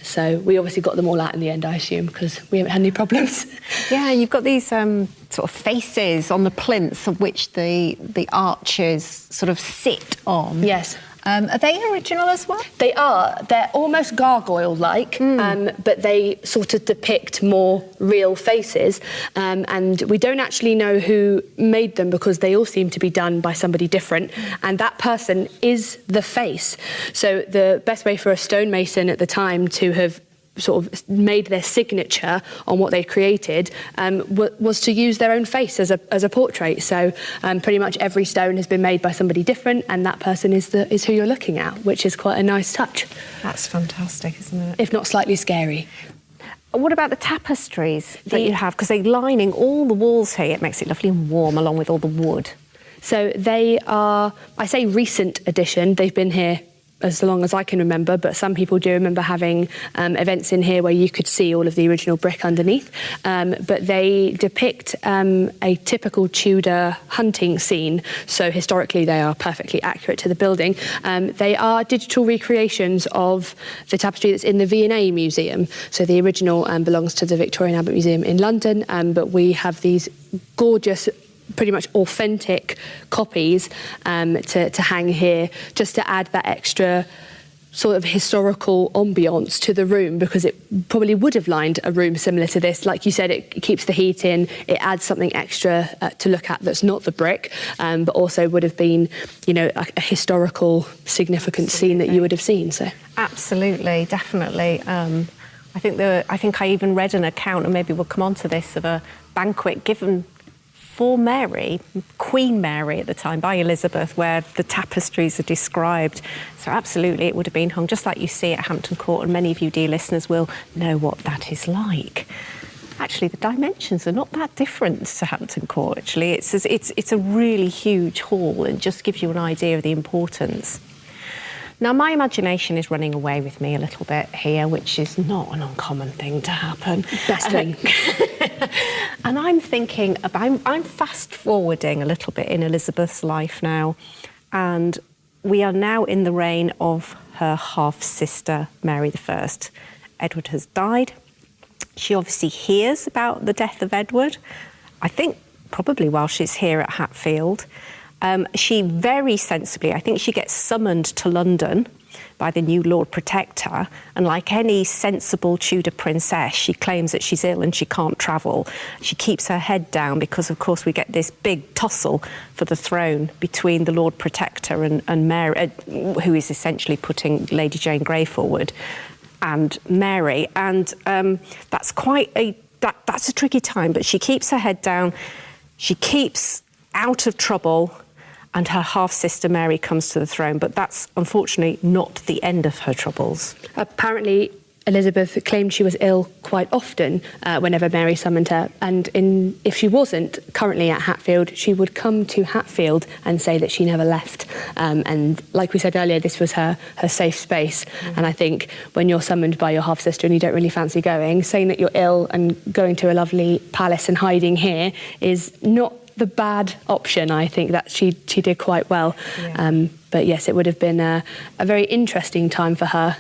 So we obviously got them all out in the end, I assume, because we haven't had any problems. Yeah, you've got these sort of faces on the plinths of which the arches sort of sit on. Yes. Are they original as well? They are. They're almost gargoyle-like, but they sort of depict more real faces. And we don't actually know who made them because they all seem to be done by somebody different. And that person is the face. So the best way for a stonemason at the time to have sort of made their signature on what they created was to use their own face as a portrait. So pretty much every stone has been made by somebody different, and that person is who you're looking at, which is quite a nice touch. That's fantastic, isn't it? If not slightly scary. What about the tapestries that you have? Because they're lining all the walls here. It makes it lovely and warm along with all the wood. So they are, I say recent addition, they've been here as long as I can remember, but some people do remember having events in here where you could see all of the original brick underneath. But they depict a typical Tudor hunting scene, so historically they are perfectly accurate to the building. They are digital recreations of the tapestry that's in the V&A Museum. So the original belongs to the Victoria and Albert Museum in London, but we have these gorgeous, pretty much authentic copies to hang here, just to add that extra sort of historical ambience to the room, because it probably would have lined a room similar to this. Like you said, it keeps the heat in, it adds something extra to look at that's not the brick, but also would have been, a historical significant scene that you would have seen. So absolutely, definitely. I think I even read an account, and maybe we'll come on to this, of a banquet given for Mary, Queen Mary at the time, by Elizabeth, where the tapestries are described. So absolutely, it would have been hung just like you see at Hampton Court, and many of you dear listeners will know what that is like. Actually, the dimensions are not that different to Hampton Court, actually. It's a really huge hall, and just gives you an idea of the importance. Now, my imagination is running away with me a little bit here, which is not an uncommon thing to happen. Best thing. And I'm thinking about, I'm fast forwarding a little bit in Elizabeth's life now, and we are now in the reign of her half-sister, Mary I. Edward has died. She obviously hears about the death of Edward, I think probably while she's here at Hatfield. She very sensibly, I think she gets summoned to London, by the new Lord Protector. And like any sensible Tudor princess, she claims that she's ill and she can't travel. She keeps her head down because, of course, we get this big tussle for the throne between the Lord Protector and Mary, who is essentially putting Lady Jane Grey forward, and Mary. And that's that's a tricky time, but she keeps her head down. She keeps out of trouble, and her half-sister Mary comes to the throne. But that's unfortunately not the end of her troubles. Apparently, Elizabeth claimed she was ill quite often whenever Mary summoned her. And if she wasn't currently at Hatfield, she would come to Hatfield and say that she never left. And like we said earlier, this was her safe space. And I think when you're summoned by your half-sister and you don't really fancy going, saying that you're ill and going to a lovely palace and hiding here is not the bad option. I think that she did quite well. Yeah. But yes, it would have been a very interesting time for her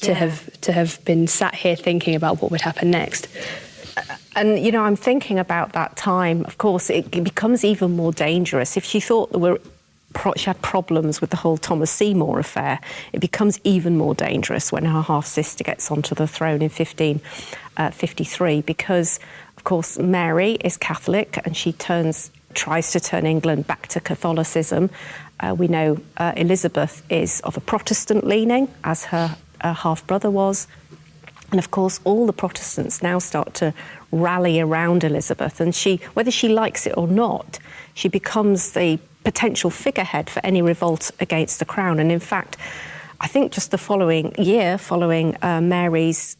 to have been sat here thinking about what would happen next. And, you know, I'm thinking about that time. Of course, it becomes even more dangerous. If she thought she had problems with the whole Thomas Seymour affair, it becomes even more dangerous when her half-sister gets onto the throne in 1553, because, of course, Mary is Catholic and she tries to turn England back to Catholicism. We know Elizabeth is of a Protestant leaning, as her half-brother was. And of course, all the Protestants now start to rally around Elizabeth, and whether she likes it or not, she becomes the potential figurehead for any revolt against the crown. And in fact, I think just the following year, following Mary's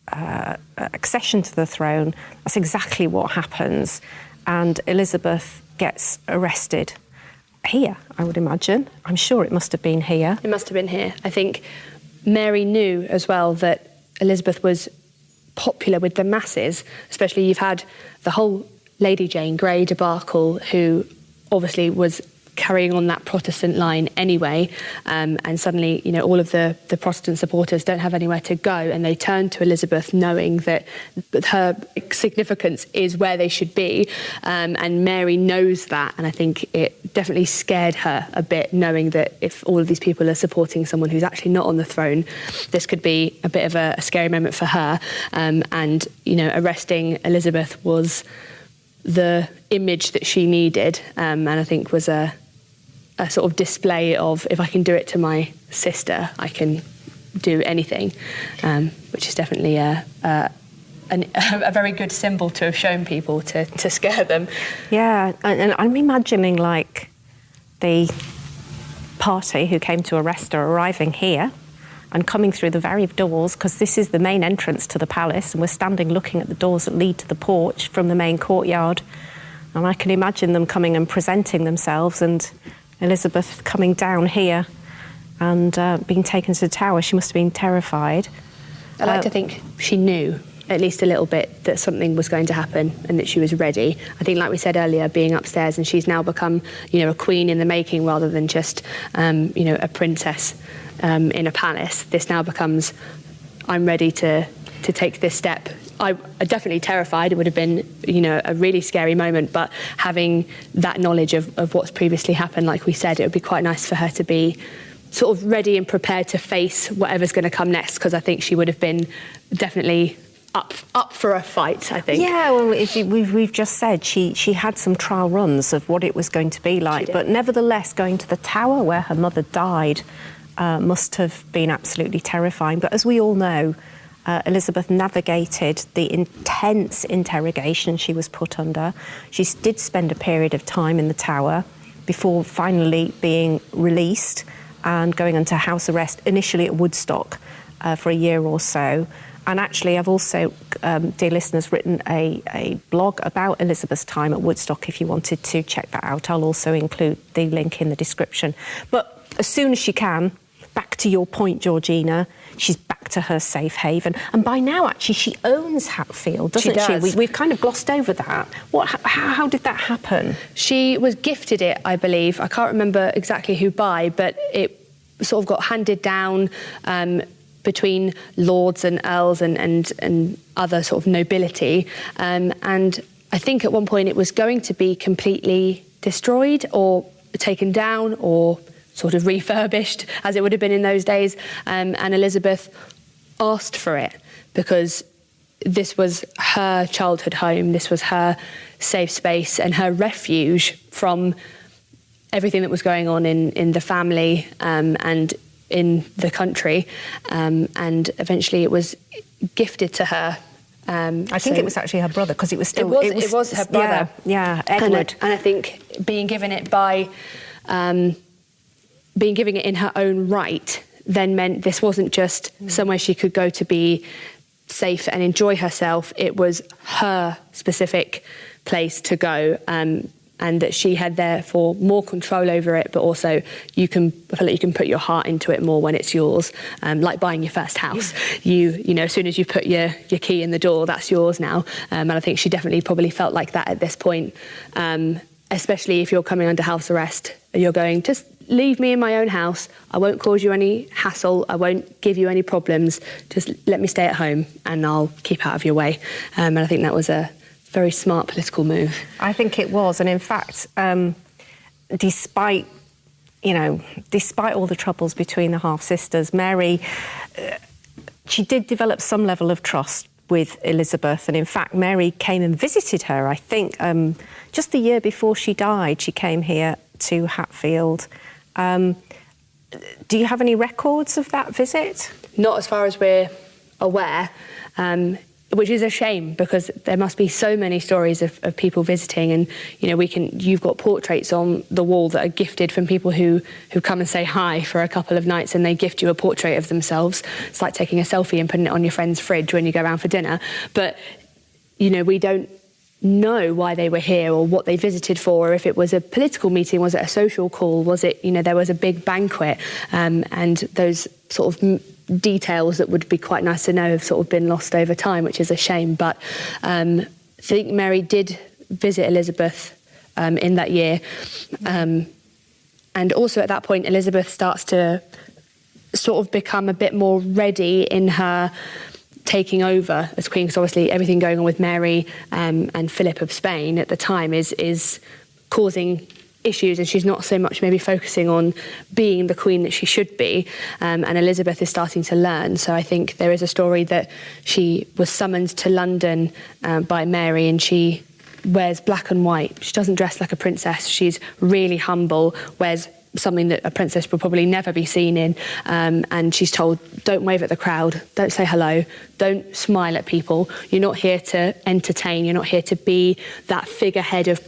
accession to the throne, that's exactly what happens. And Elizabeth gets arrested here, I would imagine. I'm sure it must have been here. It must have been here. I think Mary knew as well that Elizabeth was popular with the masses, especially you've had the whole Lady Jane Grey debacle, who obviously was carrying on that Protestant line anyway, and suddenly, you know, all of the Protestant supporters don't have anywhere to go, and they turn to Elizabeth knowing that her significance is where they should be, and Mary knows that, and I think it definitely scared her a bit, knowing that if all of these people are supporting someone who's actually not on the throne, this could be a bit of a scary moment for her, and, you know, arresting Elizabeth was the image that she needed, and I think was a sort of display of, if I can do it to my sister, I can do anything, which is definitely a very good symbol to have shown people to scare them. Yeah, and I'm imagining like the party who came to arrest her arriving here and coming through the very doors, because this is the main entrance to the palace, and we're standing looking at the doors that lead to the porch from the main courtyard. And I can imagine them coming and presenting themselves, and Elizabeth coming down here and being taken to the tower. She must have been terrified. I like to think she knew at least a little bit that something was going to happen and that she was ready. I think, like we said earlier, being upstairs, and she's now become, you know, a queen in the making rather than just, you know, a princess in a palace. This now becomes, I'm ready to take this step. I definitely terrified. It would have been, you know, a really scary moment, but having that knowledge of what's previously happened, like we said, it would be quite nice for her to be sort of ready and prepared to face whatever's going to come next, because I think she would have been definitely up for a fight, I think. Yeah, well, we've just said she had some trial runs of what it was going to be like, but nevertheless, going to the tower where her mother died must have been absolutely terrifying. But as we all know, Elizabeth navigated the intense interrogation she was put under. She did spend a period of time in the tower before finally being released and going into house arrest, initially at Woodstock for a year or so. And actually, I've also, dear listeners, written a blog about Elizabeth's time at Woodstock. If you wanted to check that out, I'll also include the link in the description. But as soon as she can, back to your point, Georgina, she's back to her safe haven. And by now, actually, she owns Hatfield, doesn't she? We've kind of glossed over that. How did that happen? She was gifted it, I believe. I can't remember exactly who by, but it sort of got handed down between lords and earls and other sort of nobility. And I think at one point it was going to be completely destroyed or taken down or sort of refurbished, as it would have been in those days. And Elizabeth asked for it because this was her childhood home, this was her safe space and her refuge from everything that was going on in the family and in the country. And eventually it was gifted to her. I think it was actually her brother, because it was still... It was her brother. Yeah, Edward. And I think being given it in her own right then meant this wasn't just somewhere she could go to be safe and enjoy herself. It was her specific place to go, and that she had therefore more control over it, but also I feel like you can put your heart into it more when it's yours, like buying your first house. You know, as soon as you put your key in the door, that's yours now. And I think she definitely probably felt like that at this point, especially if you're coming under house arrest. You're going, just leave me in my own house. I won't cause you any hassle. I won't give you any problems. Just let me stay at home and I'll keep out of your way. And I think that was a very smart political move. I think it was. And in fact, despite all the troubles between the half-sisters, Mary, she did develop some level of trust with Elizabeth. And in fact, Mary came and visited her, I think, just the year before she died. She came here to Hatfield. Do you have any records of that visit? Not as far as we're aware, which is a shame, because there must be so many stories of people visiting, and you've got portraits on the wall that are gifted from people who come and say hi for a couple of nights, and they gift you a portrait of themselves. It's like taking a selfie and putting it on your friend's fridge when you go around for dinner. But we don't know why they were here or what they visited for, or if it was a political meeting, was it a social call, was it there was a big banquet, and those sort of details that would be quite nice to know have sort of been lost over time, which is a shame. But I think Mary did visit Elizabeth in that year, and also at that point Elizabeth starts to sort of become a bit more ready in her taking over as queen, because obviously everything going on with Mary and Philip of Spain at the time is causing issues, and she's not so much maybe focusing on being the queen that she should be, and Elizabeth is starting to learn. So I think there is a story that she was summoned to London by Mary, and she wears black and white. She doesn't dress like a princess. She's really humble, wears something that a princess will probably never be seen in, and she's told, don't wave at the crowd, don't say hello, don't smile at people. You're not here to entertain, you're not here to be that figurehead of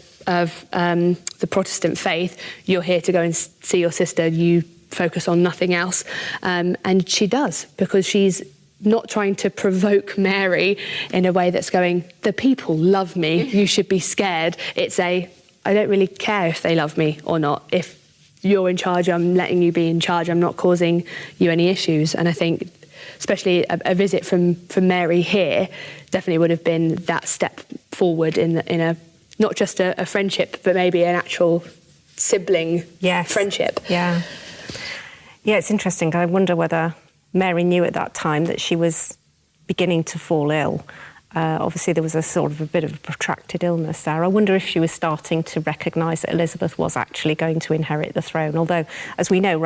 the Protestant faith. You're here to go and see your sister. You focus on nothing else. And she does, because she's not trying to provoke Mary in a way that's going, the people love me, you should be scared. It's I don't really care if they love me or not. If you're in charge, I'm letting you be in charge. I'm not causing you any issues. And I think especially a visit from Mary here definitely would have been that step forward in a not just a friendship, but maybe an actual sibling friendship. Yeah, it's interesting. I wonder whether Mary knew at that time that she was beginning to fall ill. Obviously, there was a bit of a protracted illness there. I wonder if she was starting to recognise that Elizabeth was actually going to inherit the throne. Although, as we know,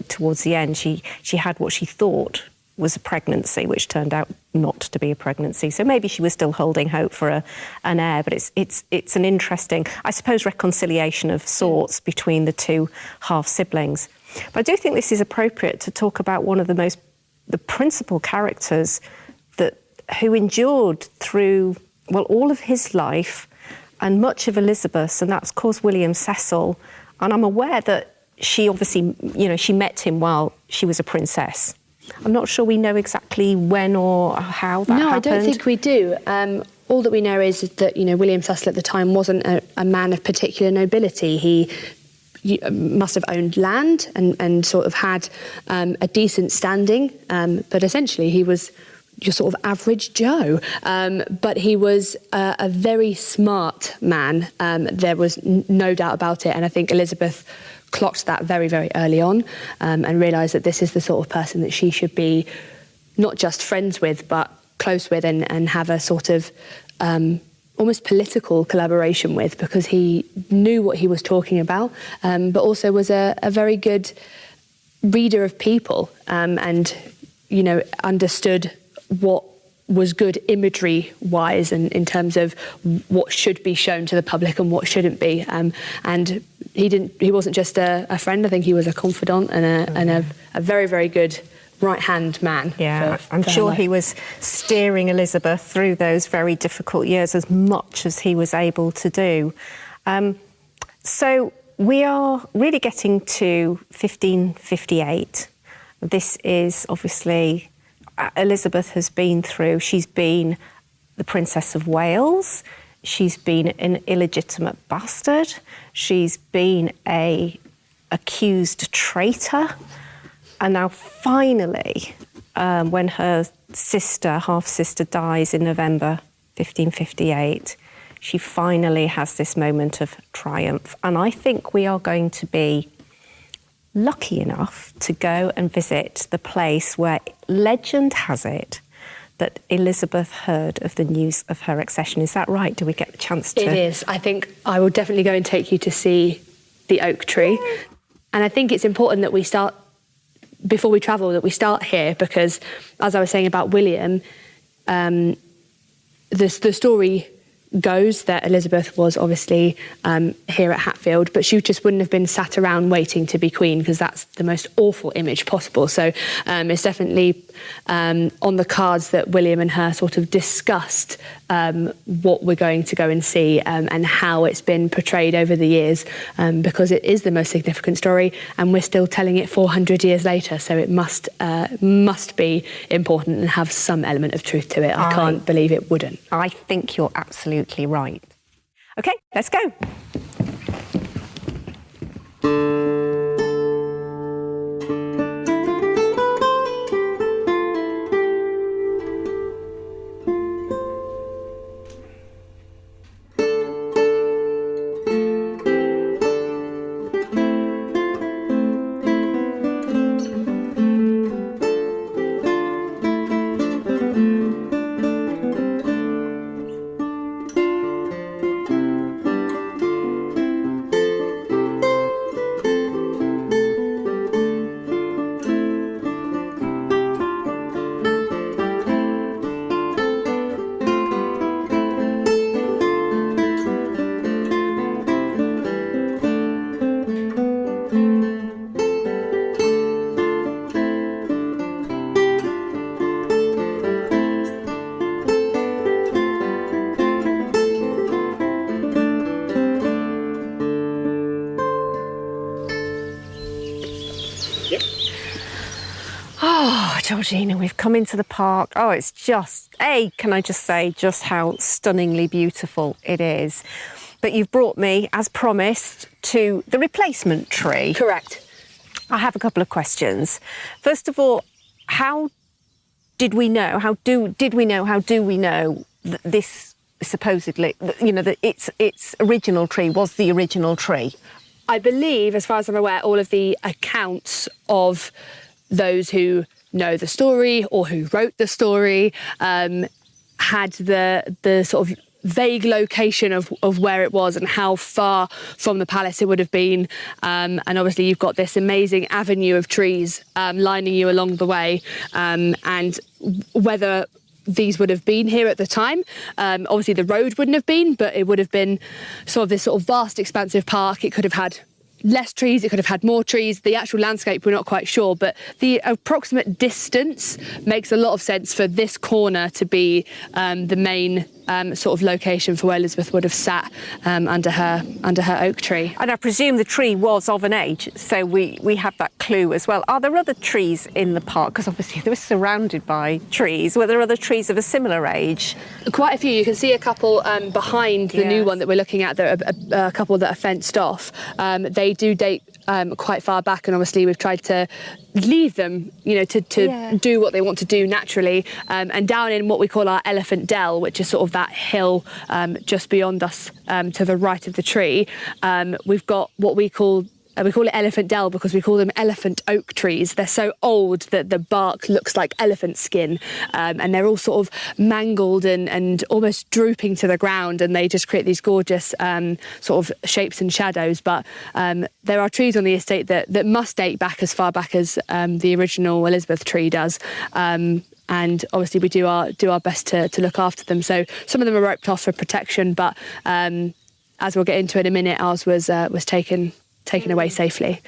towards the end, she had what she thought was a pregnancy, which turned out not to be a pregnancy. So maybe she was still holding hope for an heir. But it's an interesting, I suppose, reconciliation of sorts between the two half-siblings. But I do think this is appropriate to talk about one of the principal characters who endured through, all of his life and much of Elizabeth's, and that's, of course, William Cecil. And I'm aware that she obviously, she met him while she was a princess. I'm not sure we know exactly when or how that happened. No, I don't think we do. All that we know is that, William Cecil at the time wasn't a man of particular nobility. He must have owned land and sort of had a decent standing, but essentially he was your sort of average Joe. But he was a very smart man. There was no doubt about it. And I think Elizabeth clocked that very, very early on, and realised that this is the sort of person that she should be not just friends with, but close with, and have a sort of almost political collaboration with, because he knew what he was talking about, but also was a very good reader of people, and understood what was good imagery-wise and in terms of what should be shown to the public and what shouldn't be. And he wasn't just a friend. I think he was a confidant and a very, very good right-hand man. Yeah, I'm sure he was steering Elizabeth through those very difficult years as much as he was able to do. So we are really getting to 1558. This is obviously, Elizabeth has been through, she's been the Princess of Wales, she's been an illegitimate bastard, she's been a accused traitor, and now finally, when her half-sister dies in November 1558, she finally has this moment of triumph. And I think we are going to be lucky enough to go and visit the place where legend has it that Elizabeth heard of the news of her accession. Is that right? Do we get the chance to? It is. I think I will definitely go and take you to see the oak tree. And I think it's important that we start, before we travel, that we start here, because as I was saying about William, the story goes that Elizabeth was obviously here at Hatfield, but she just wouldn't have been sat around waiting to be queen, because that's the most awful image possible. So it's definitely on the cards that William and her sort of discussed what we're going to go and see, and how it's been portrayed over the years, because it is the most significant story and we're still telling it 400 years later, so it must be important and have some element of truth to it. I can't believe it wouldn't. I think you're absolutely right. Okay, let's go. Georgina, we've come into the park. Oh, it's just, can I just say just how stunningly beautiful it is. But you've brought me, as promised, to the replacement tree. Correct. I have a couple of questions. First of all, how do we know that this supposedly, that its original tree was the original tree? I believe, as far as I'm aware, all of the accounts of those who know the story or who wrote the story had the sort of vague location of where it was and how far from the palace it would have been, and obviously you've got this amazing avenue of trees lining you along the way, and whether these would have been here at the time. Obviously the road wouldn't have been, but it would have been sort of this sort of vast expansive park. It could have had less trees, it could have had more trees. The actual landscape, we're not quite sure, but the approximate distance makes a lot of sense for this corner to be the main sort of location for where Elizabeth would have sat under her oak tree. And I presume the tree was of an age, so we have that clue as well. Are there other trees in the park? Because obviously they were surrounded by trees. Were there other trees of a similar age? Quite a few. You can see a couple behind the new one that we're looking at, a couple that are fenced off. They do date quite far back, and obviously we've tried to leave them, to do what they want to do naturally. And down in what we call our Elephant Dell, which is sort of that hill just beyond us to the right of the tree, we've got what we call we call it Elephant Dell because we call them elephant oak trees. They're so old that the bark looks like elephant skin, and they're all sort of mangled and almost drooping to the ground, and they just create these gorgeous sort of shapes and shadows. But there are trees on the estate that must date back as far back as the original Elizabeth tree does. And obviously we do our best to look after them. So some of them are roped off for protection, but as we'll get into in a minute, ours was taken away safely.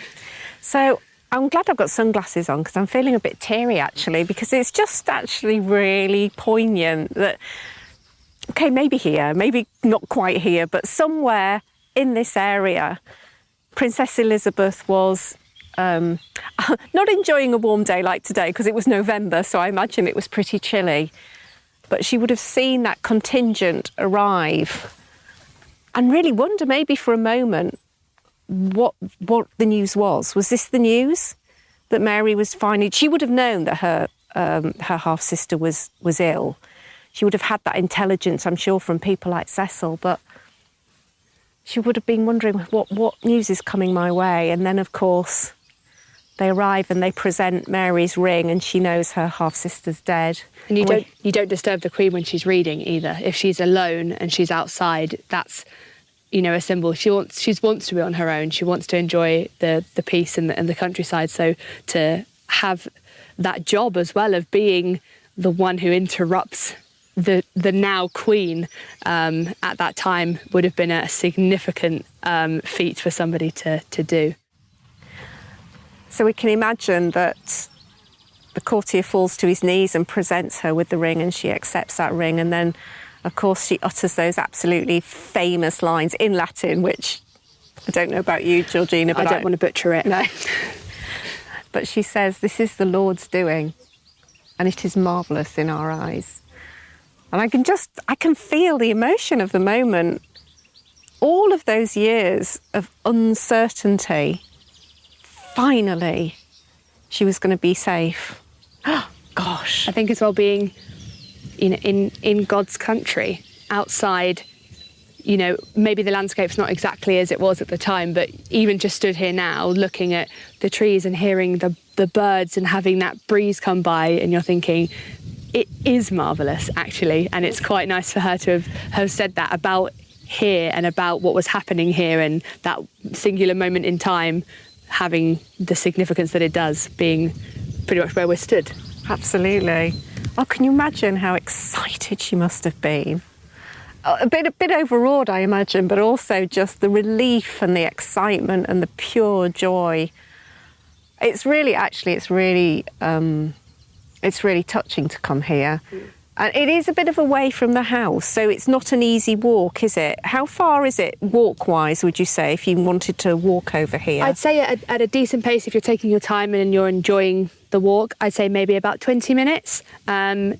So I'm glad I've got sunglasses on because I'm feeling a bit teary actually, because it's just actually really poignant that, okay, maybe here, maybe not quite here, but somewhere in this area, Princess Elizabeth was not enjoying a warm day like today because it was November, so I imagine it was pretty chilly. But she would have seen that contingent arrive and really wonder maybe for a moment what the news was. Was this the news that Mary was finally... She would have known that her half-sister was ill. She would have had that intelligence, I'm sure, from people like Cecil, but she would have been wondering what news is coming my way. And then, of course, they arrive and they present Mary's ring and she knows her half-sister's dead. And you don't disturb the Queen when she's reading either. If she's alone and she's outside, that's, a symbol. She wants to be on her own. She wants to enjoy the peace and the countryside. So to have that job as well of being the one who interrupts the now Queen at that time would have been a significant feat for somebody to do. So we can imagine that the courtier falls to his knees and presents her with the ring, and she accepts that ring, and then of course she utters those absolutely famous lines in Latin, which I don't know about you, Georgina, but I don't want to butcher it. No. But she says, "This is the Lord's doing, and it is marvellous in our eyes." And I can feel the emotion of the moment. All of those years of uncertainty, finally, she was going to be safe. Oh, gosh. I think as well being in God's country, outside, maybe the landscape's not exactly as it was at the time, but even just stood here now, looking at the trees and hearing the birds and having that breeze come by, and you're thinking, it is marvellous, actually. And it's quite nice for her to have said that about here and about what was happening here, and that singular moment in time having the significance that it does, being pretty much where we're stood. Absolutely. Oh, can you imagine how excited she must have been? A bit overawed, I imagine, but also just the relief and the excitement and the pure joy. It's really touching to come here. And it is a bit of a way from the house, so it's not an easy walk, is it? How far is it walk-wise, would you say, if you wanted to walk over here? I'd say at a decent pace, if you're taking your time and you're enjoying the walk, I'd say maybe about 20 minutes, 20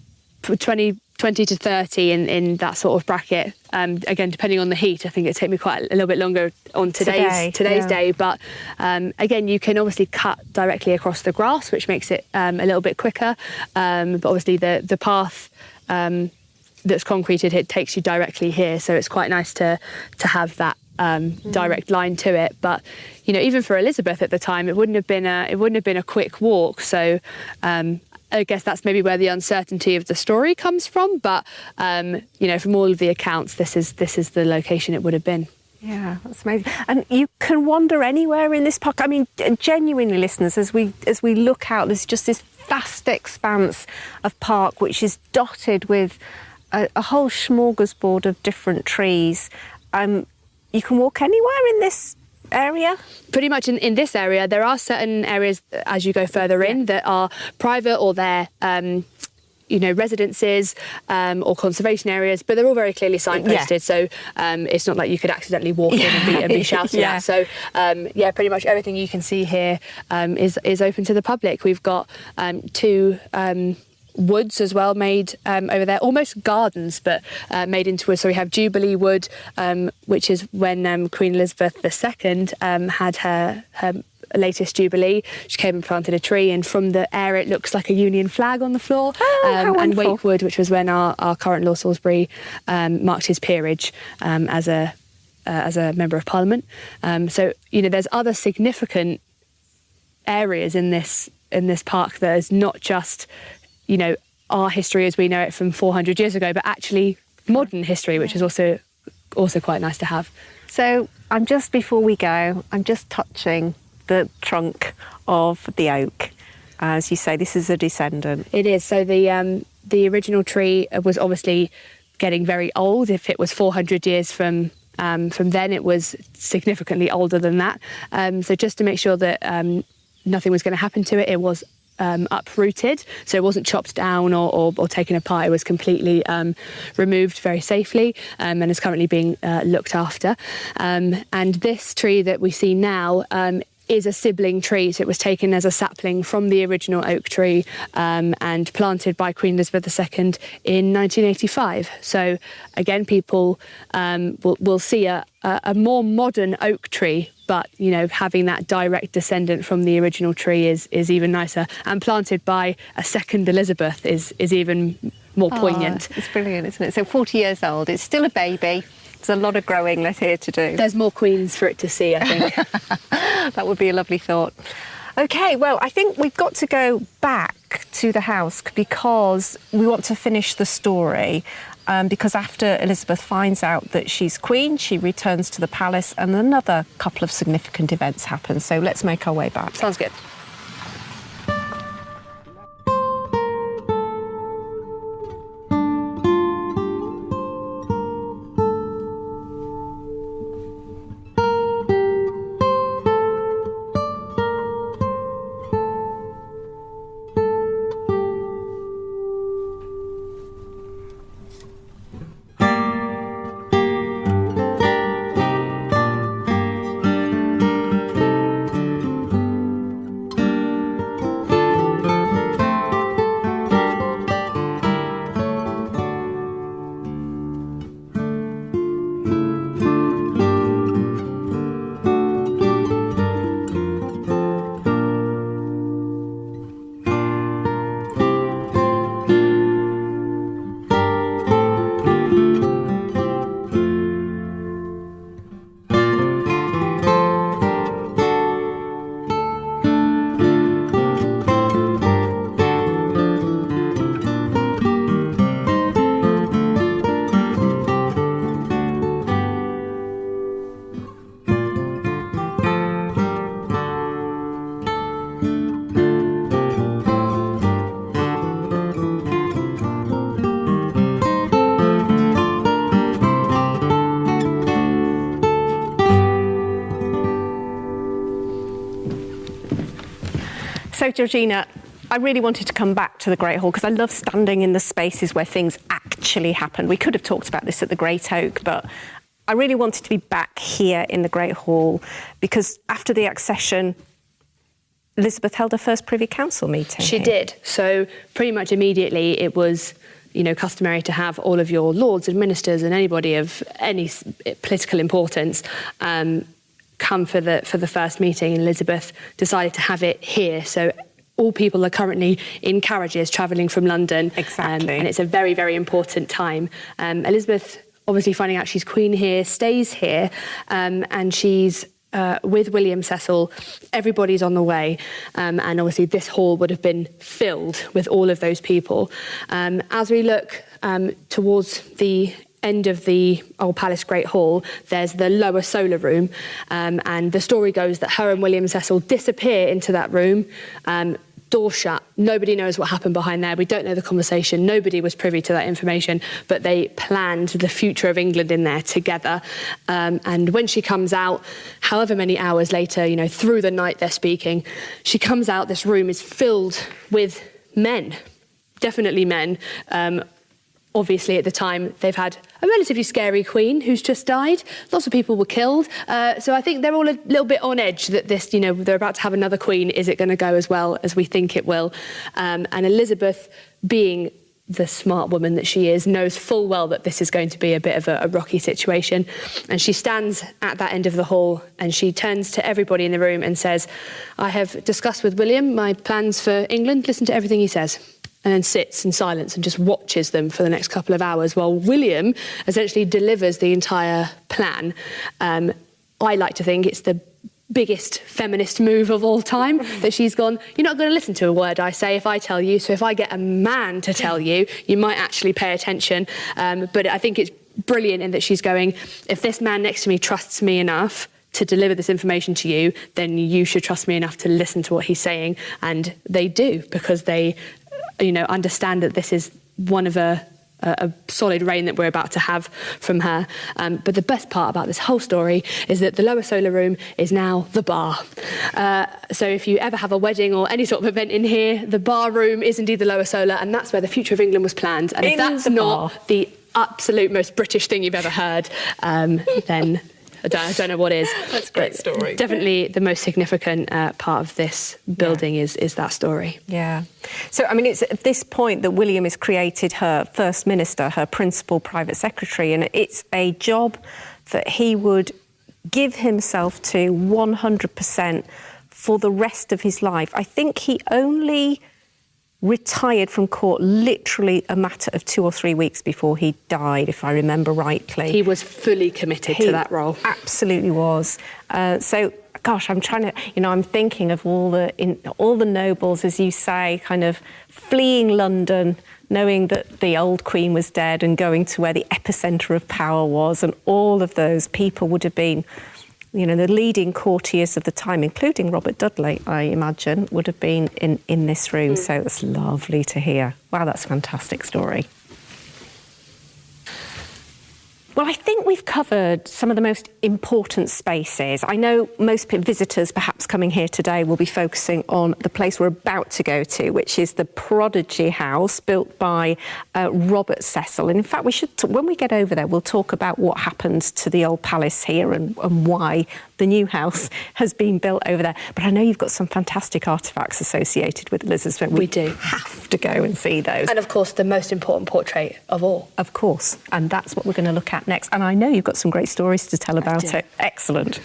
to 30 in that sort of bracket. Again, depending on the heat, I think it'd take me quite a little bit longer on today's day. But again, you can obviously cut directly across the grass, which makes it a little bit quicker. But obviously the path that's concreted, it takes you directly here. So it's quite nice to have that direct line to it. But even for Elizabeth at the time, it wouldn't have been a quick walk. So I guess that's maybe where the uncertainty of the story comes from. But from all of the accounts, this is the location it would have been. Yeah, that's amazing. And you can wander anywhere in this park. I mean, genuinely, listeners, as we look out, there's just this vast expanse of park which is dotted with a whole smorgasbord of different trees. You can walk anywhere in this area? Pretty much in this area. There are certain areas as you go further in that are private, or they're residences or conservation areas, but they're all very clearly signposted. Yeah. So it's not like you could accidentally walk in and be shouted at. So pretty much everything you can see here is open to the public. We've got two woods as well made over there, almost gardens, but made into wood. So we have Jubilee Wood, which is when Queen Elizabeth II had her latest Jubilee. She came and planted a tree, and from the air it looks like a Union flag on the floor. And Wakewood, which was when our current Lord Salisbury marked his peerage as a as a member of Parliament. So there's other significant areas in this park that is not just our history as we know it from 400 years ago, but actually modern history, which is also quite nice to have. So before we go, I'm just touching the trunk of the oak. As you say, this is a descendant. It is. So the original tree was obviously getting very old. If it was 400 years from then, it was significantly older than that. So just to make sure that nothing was going to happen to it, it was uprooted. So it wasn't chopped down or taken apart. It was completely removed very safely and is currently being looked after. And this tree that we see now is a sibling tree. So it was taken as a sapling from the original oak tree and planted by Queen Elizabeth II in 1985. So again, people will see a more modern oak tree, but having that direct descendant from the original tree is even nicer. And planted by a second Elizabeth is even more poignant. It's brilliant, isn't it? So 40 years old, it's still a baby. There's a lot of growing left here to do. There's more queens for it to see, I think. That would be a lovely thought. OK, well, I think we've got to go back to the house because we want to finish the story. Because after Elizabeth finds out that she's queen, she returns to the palace and another couple of significant events happen. So let's make our way back. Sounds good. So, Georgina, I really wanted to come back to the Great Hall because I love standing in the spaces where things actually happen. We could have talked about this at the Great Oak, but I really wanted to be back here in the Great Hall because after the accession, Elizabeth held her first Privy Council meeting. She did. So pretty much immediately it was, customary to have all of your lords and ministers and anybody of any political importance come for the first meeting, and Elizabeth decided to have it here. So all people are currently in carriages travelling from London. Exactly. And it's a very, very important time. Elizabeth, obviously finding out she's queen here, stays here, and she's with William Cecil. Everybody's on the way, and obviously this hall would have been filled with all of those people. As we look towards the end of the Old Palace Great Hall, there's the lower solar room, and the story goes that her and William Cecil disappear into that room, door shut. Nobody knows what happened behind there. We don't know the conversation. Nobody was privy to that information, but they planned the future of England in there together. And when she comes out, however many hours later, through the night they're speaking, she comes out, this room is filled with men, definitely men. Obviously, at the time, they've had a relatively scary queen who's just died. Lots of people were killed. So I think they're all a little bit on edge that this, they're about to have another queen. Is it going to go as well as we think it will? And Elizabeth, being the smart woman that she is, knows full well that this is going to be a bit of a rocky situation. And she stands at that end of the hall and she turns to everybody in the room and says, I have discussed with William my plans for England. Listen to everything he says. and then sits in silence and just watches them for the next couple of hours while William essentially delivers the entire plan. I like to think it's the biggest feminist move of all time, that she's gone, you're not going to listen to a word I say if I tell you, so if I get a man to tell you, you might actually pay attention. But I think it's brilliant in that she's going, if this man next to me trusts me enough to deliver this information to you, then you should trust me enough to listen to what he's saying. And they do, because they, understand that this is one of a solid reign that we're about to have from her. But the best part about this whole story is that the lower solar room is now the bar. So if you ever have a wedding or any sort of event in here, the bar room is indeed the lower solar, and that's where the future of England was planned. And if that's not the absolute most British thing you've ever heard, then I don't know what is. That's a great story. Definitely the most significant part of this building is that story. Yeah. So, it's at this point that William is created her First Minister, her principal private secretary, and it's a job that he would give himself to 100% for the rest of his life. I think he only retired from court literally a matter of 2 or 3 weeks before he died, if I remember rightly. He was fully committed to that role. Absolutely was. So, gosh, I'm trying to, I'm thinking of all the nobles, as you say, kind of fleeing London, knowing that the old Queen was dead and going to where the epicentre of power was, and all of those people would have been, the leading courtiers of the time, including Robert Dudley, I imagine, would have been in this room. So it's lovely to hear. Wow, that's a fantastic story. Well, I think we've covered some of the most important spaces. I know most visitors perhaps coming here today will be focusing on the place we're about to go to, which is the Prodigy House, built by Robert Cecil. And in fact, we should, when we get over there, we'll talk about what happened to the old palace here and why the new house has been built over there. But I know you've got some fantastic artefacts associated with Elizabeth. We do. Have to go and see those. And of course, the most important portrait of all. Of course. And that's what we're going to look at next. And I know you've got some great stories to tell about it. Excellent.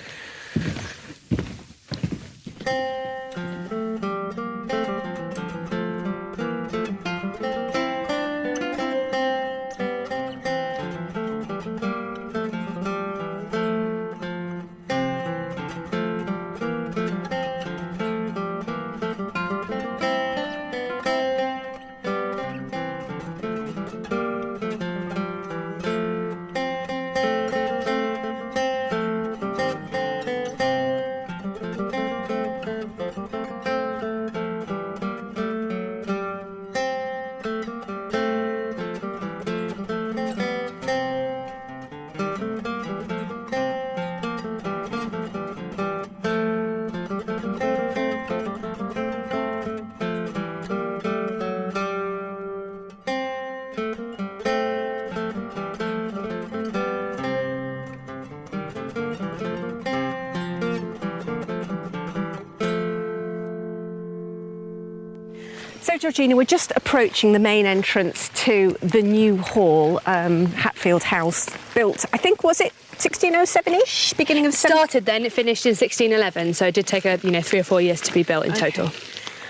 So, Georgina, we're just approaching the main entrance to the new hall, Hatfield House, built, I think, was it 1607-ish, beginning of... Started then, it finished in 1611, so it did take 3 or 4 years to be built in total.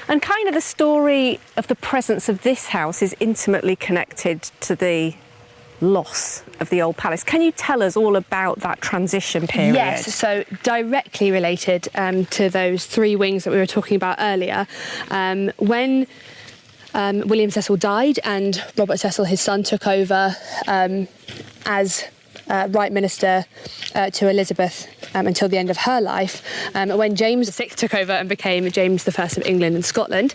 And kind of the story of the presence of this house is intimately connected to the loss of the old palace. Can you tell us all about that transition period? Yes, so directly related to those 3 wings that we were talking about earlier. When William Cecil died and Robert Cecil, his son, took over as Right Minister to Elizabeth until the end of her life, when James VI took over and became James I of England and Scotland,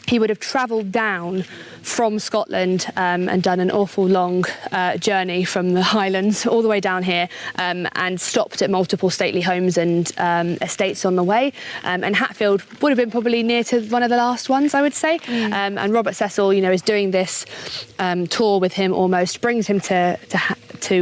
he would have travelled down from Scotland and done an awful long journey from the Highlands all the way down here and stopped at multiple stately homes and estates on the way. And Hatfield would have been probably near to one of the last ones, I would say. And Robert Cecil, is doing this tour with him almost, brings him to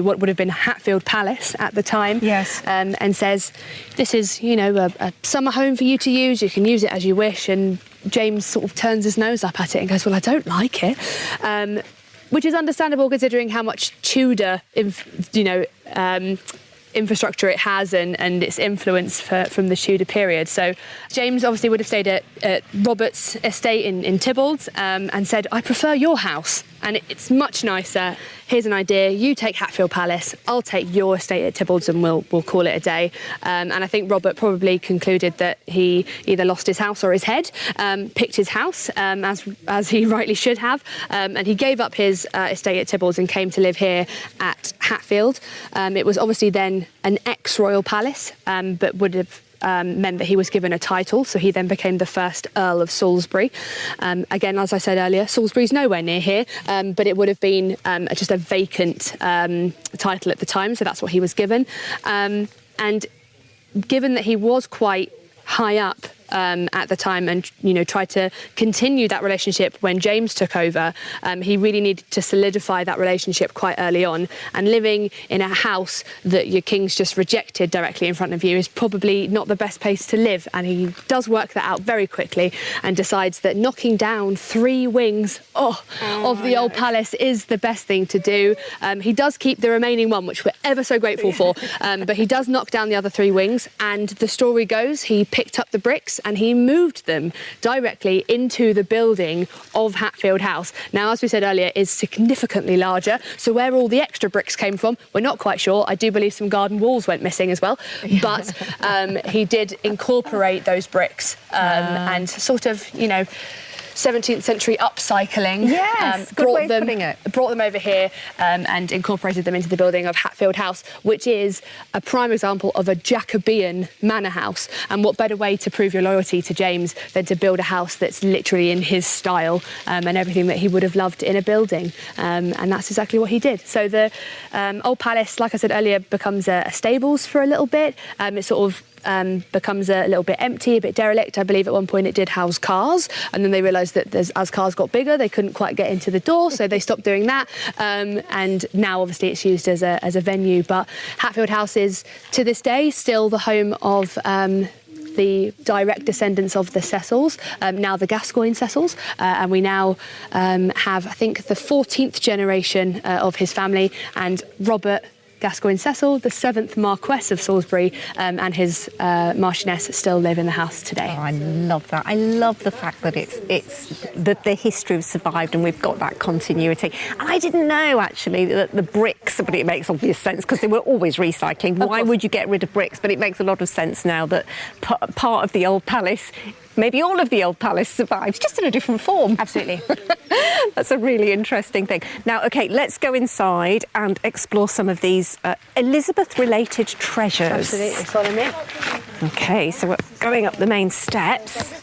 what would have been Hatfield Palace at the time. Yes. And says, this is, a summer home for you to use. You can use it as you wish. And James sort of turns his nose up at it and goes, well, I don't like it. Which is understandable considering how much Tudor, infrastructure it has and its influence from the Tudor period. So James obviously would have stayed at Robert's estate in Tybalt and said, I prefer your house and it's much nicer. Here's an idea, you take Hatfield Palace, I'll take your estate at Tybalt and we'll call it a day. And I think Robert probably concluded that he either lost his house or his head, picked his house as he rightly should have, and he gave up his estate at Tybalt and came to live here at Hatfield. It was obviously then an ex-royal palace, but would have meant that he was given a title, so he then became the first Earl of Salisbury. Again, as I said earlier, Salisbury's nowhere near here, but it would have been just a vacant title at the time, so that's what he was given. And given that he was quite high up at the time and, tried to continue that relationship when James took over, he really needed to solidify that relationship quite early on. And living in a house that your king's just rejected directly in front of you is probably not the best place to live. And he does work that out very quickly and decides that knocking down 3 wings of the old palace is the best thing to do. He does keep the remaining one, which we're ever so grateful for, but he does knock down the other 3 wings. And the story goes, he picked up the bricks and he moved them directly into the building of Hatfield House. Now, as we said earlier, is significantly larger. So where all the extra bricks came from, we're not quite sure. I do believe some garden walls went missing as well. But he did incorporate those bricks and sort of, 17th century upcycling. Yes, good way of putting it. Brought them over here and incorporated them into the building of Hatfield House, which is a prime example of a Jacobean manor house. And what better way to prove your loyalty to James than to build a house that's literally in his style and everything that he would have loved in a building. And that's exactly what he did. So the old palace, like I said earlier, becomes a stables for a little bit. It sort of becomes a little bit empty, a bit derelict. I believe at one point it did house cars, and then they realised that as cars got bigger, they couldn't quite get into the door, so they stopped doing that. And now, obviously, it's used as a venue. But Hatfield House is, to this day, still the home of the direct descendants of the Cecils, now the Gascoigne Cecils, and we now have, I think, the 14th generation of his family, and Robert Gascoigne Cecil, the 7th Marquess of Salisbury, and his Marchioness still live in the house today. Oh, I love that. I love the fact that it's that the history has survived and we've got that continuity. And I didn't know, actually, that the bricks, but it makes obvious sense because they were always recycling. Why would you get rid of bricks? But it makes a lot of sense now that part of the old palace, maybe all of the old palace, survives, just in a different form. Absolutely. That's a really interesting thing. Now, OK, let's go inside and explore some of these Elizabeth-related treasures. Absolutely, follow me. OK, so we're going up the main steps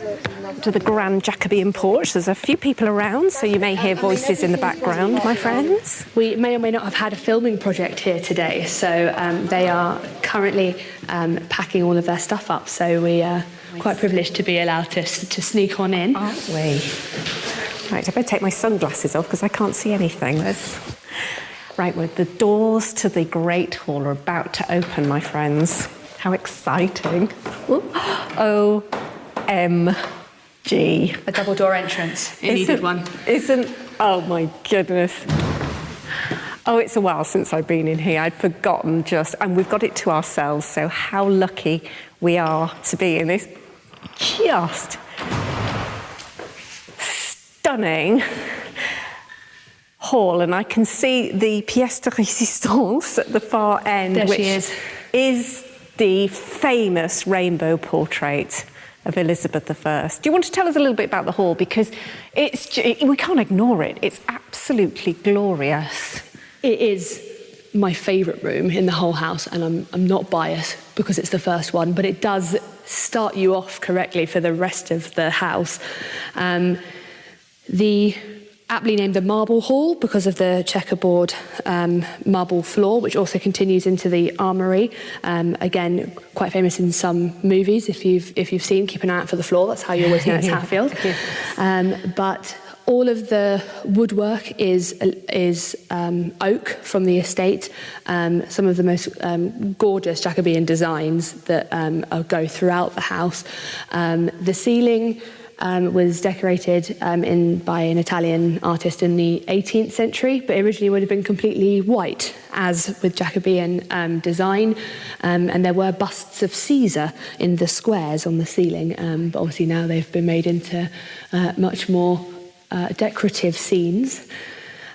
to the grand Jacobean porch. There's a few people around, so you may hear voices in the background, my friends. We may or may not have had a filming project here today, so they are currently packing all of their stuff up, so we are quite privileged to be allowed to sneak on in. Aren't we? Right, I better take my sunglasses off because I can't see anything. Right, well, the doors to the Great Hall are about to open, my friends. How exciting. OMG. A double door entrance. It needed one. Oh my goodness. Oh, it's a while since I've been in here. I'd forgotten and we've got it to ourselves, so how lucky we are to be in this just stunning hall. And I can see the pièce de résistance at the far end, there which is the famous rainbow portrait of Elizabeth I. Do you want to tell us a little bit about the hall? Because we can't ignore it. It's absolutely glorious. It is my favourite room in the whole house, and I'm not biased because it's the first one, but it does start you off correctly for the rest of the house. The aptly named the Marble Hall because of the checkerboard marble floor, which also continues into the armoury. Again, quite famous in some movies. If you've seen, keep an eye out for the floor. That's how you always know it's Hatfield. But all of the woodwork is oak from the estate. Some of the most gorgeous Jacobean designs that go throughout the house. The ceiling was decorated by an Italian artist in the 18th century, but originally would have been completely white, as with Jacobean design. And there were busts of Caesar in the squares on the ceiling, but obviously now they've been made into much more decorative scenes.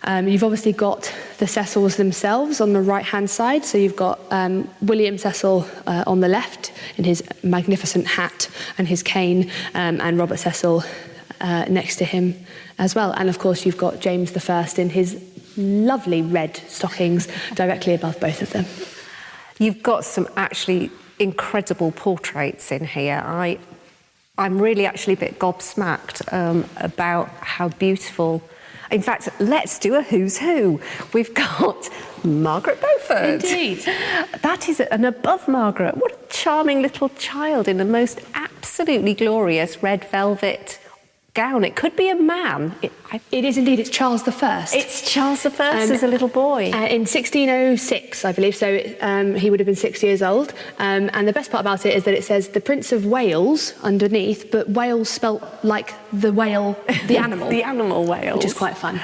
You've obviously got the Cecils themselves on the right-hand side. So you've got William Cecil on the left in his magnificent hat and his cane, and Robert Cecil next to him as well. And of course you've got James I in his lovely red stockings directly above both of them. You've got some actually incredible portraits in here. I'm really actually a bit gobsmacked about how beautiful. In fact, let's do a who's who. We've got Margaret Beaufort. Indeed. That is an above Margaret. What a charming little child in the most absolutely glorious red velvet gown. It could be a man. It is indeed. It's Charles I. It's Charles I as a little boy. In 1606, I believe, so he would have been 6 years old. And the best part about it is that it says the Prince of Wales underneath, but Wales spelt like the whale, the animal. The animal Wales. Which is quite fun.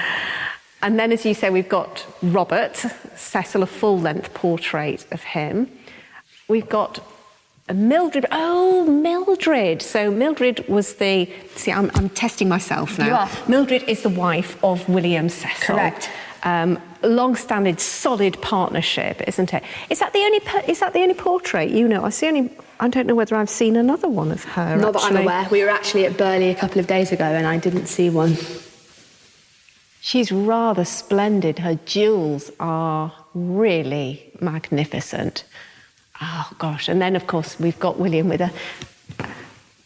And then, as you say, we've got Robert Cecil, a full-length portrait of him. We've got Mildred. Oh, Mildred. So Mildred was the... See, I'm testing myself now. You are. Mildred is the wife of William Cecil. Correct. Long-standing, solid partnership, isn't it? Is that the only portrait? You know, I don't know whether I've seen another one of her. Not that I'm aware. We were actually at Burley a couple of days ago, and I didn't see one. She's rather splendid. Her jewels are really magnificent. Oh, gosh. And then, of course, we've got William with a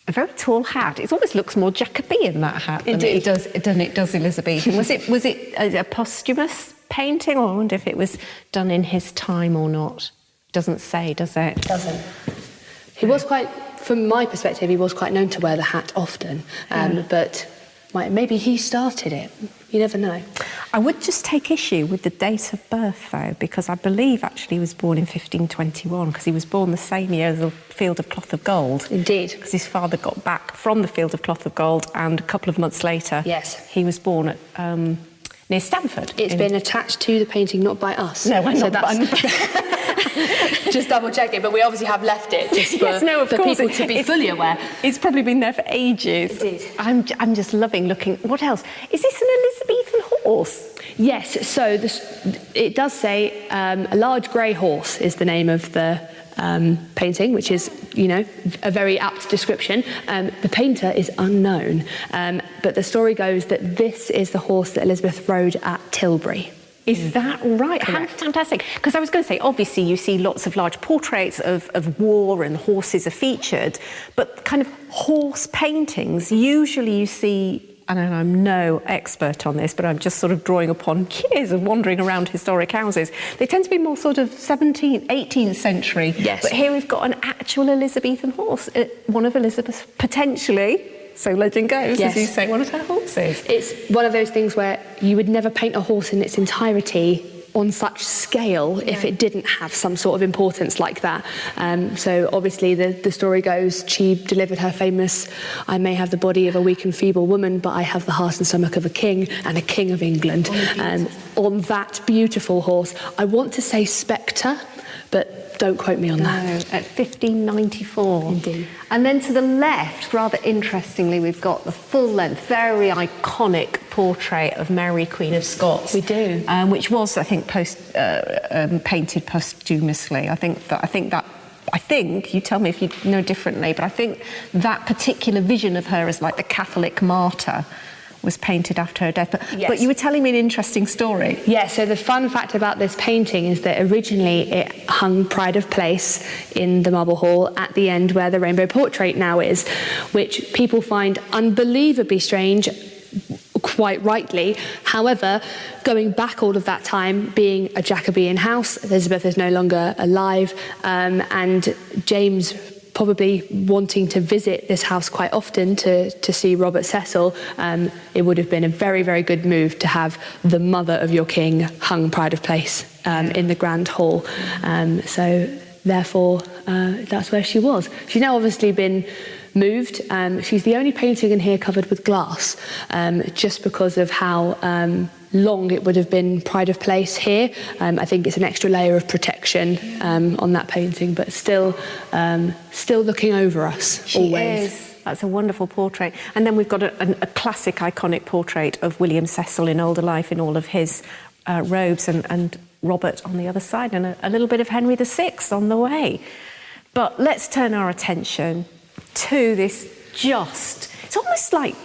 very tall hat. It almost looks more Jacobean, that hat, than it does Elizabethan. Was it a posthumous painting, or I wonder if it was done in his time or not? Doesn't say, does it? Doesn't. He was quite, from my perspective, he was quite known to wear the hat often, but maybe he started it. You never know. I would just take issue with the date of birth, though, because I believe actually he was born in 1521, because he was born the same year as the Field of Cloth of Gold. Indeed. Because his father got back from the Field of Cloth of Gold, and a couple of months later, yes, he was born at near Stamford. It's been attached to the painting, not by us. No, I'm not. Just double checking, but we obviously have left it just for people to be fully aware. It's probably been there for ages. Indeed. I'm just loving looking. What else? Is this an Elizabethan horse? Yes, so it does say a large grey horse is the name of the painting, which is, a very apt description. The painter is unknown, but the story goes that this is the horse that Elizabeth rode at Tilbury. Is that right? How fantastic. Because I was going to say, obviously, you see lots of large portraits of war and horses are featured, but kind of horse paintings, usually you see, and I'm no expert on this, but I'm just sort of drawing upon years of wandering around historic houses. They tend to be more sort of 17th, 18th century. Yes. But here we've got an actual Elizabethan horse, one of Elizabeth's potentially, so legend goes, yes, as you say, one of her horses. It's one of those things where you would never paint a horse in its entirety on such scale if it didn't have some sort of importance like that. So obviously the story goes she delivered her famous, I may have the body of a weak and feeble woman, but I have the heart and stomach of a king and a king of England. On that beautiful horse. I want to say Spectre, but don't quote me on that. No, at 1594. Indeed. And then to the left, rather interestingly, we've got the full-length, very iconic portrait of Mary, Queen of Scots. We do. Which was, I think, painted posthumously. I think, you tell me if you know differently, but I think that particular vision of her as like the Catholic martyr was painted after her death. But you were telling me an interesting story. Yeah, so the fun fact about this painting is that originally it hung pride of place in the Marble Hall at the end where the rainbow portrait now is, which people find unbelievably strange, quite rightly. However, going back all of that time, being a Jacobean house, Elizabeth is no longer alive, and James probably wanting to visit this house quite often to see Robert Cecil, it would have been a very, very good move to have the mother of your king hung pride of place in the Grand Hall. So therefore, that's where she was. She's now obviously been moved. She's the only painting in here covered with glass, just because of how long it would have been pride of place here. I think it's an extra layer of protection on that painting, but still looking over us. She always. is. That's a wonderful portrait. And then we've got a classic, iconic portrait of William Cecil in older life in all of his robes, and Robert on the other side, and a little bit of Henry VI on the way. But let's turn our attention to this it's almost like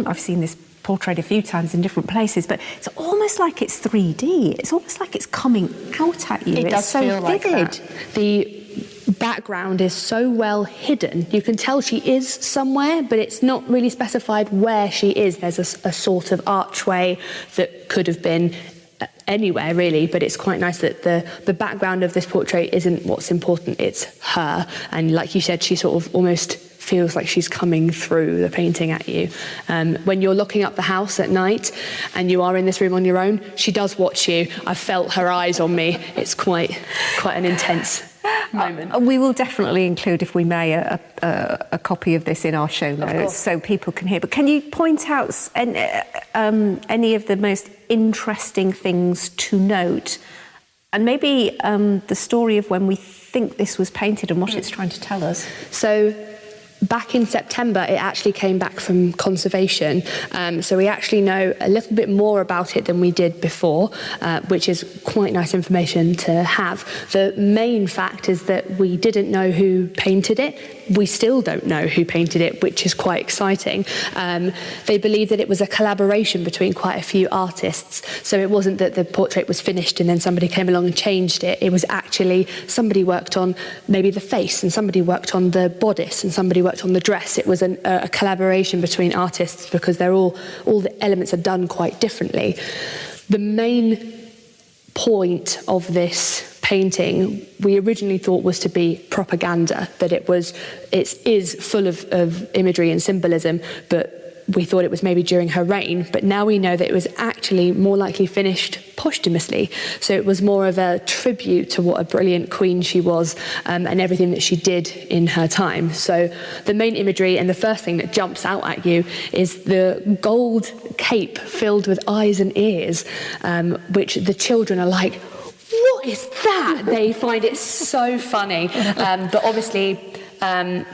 I've seen this portrait a few times in different places, but it's almost like it's 3D. It's almost like it's coming out at you. It does so feel like vivid. that. The background is so well hidden. You can tell she is somewhere, but it's not really specified where she is. There's a sort of archway that could have been anywhere really, but it's quite nice that the background of this portrait isn't what's important, it's her. And like you said, she sort of almost feels like she's coming through the painting at you. When you're looking up the house at night and you are in this room on your own, she does watch you. I've felt her eyes on me. It's quite an intense moment. We will definitely include, if we may, a copy of this in our show notes so people can hear. But can you point out any of the most interesting things to note? And maybe the story of when we think this was painted and what it's trying to tell us. So back in September, it actually came back from conservation. So we actually know a little bit more about it than we did before, which is quite nice information to have. The main fact is that we didn't know who painted it. We still don't know who painted it, which is quite exciting. They believe that it was a collaboration between quite a few artists. So it wasn't that the portrait was finished and then somebody came along and changed it. It was actually somebody worked on maybe the face, and somebody worked on the bodice, and somebody worked on the dress. It was a collaboration between artists because all the elements are done quite differently. The main point of this painting we originally thought was to be propaganda, that it is full of imagery and symbolism, but we thought it was maybe during her reign, but now we know that it was actually more likely finished posthumously. So it was more of a tribute to what a brilliant queen she was, and everything that she did in her time. So the main imagery and the first thing that jumps out at you is the gold cape filled with eyes and ears, which the children are like, what is that? They find it so funny. But obviously,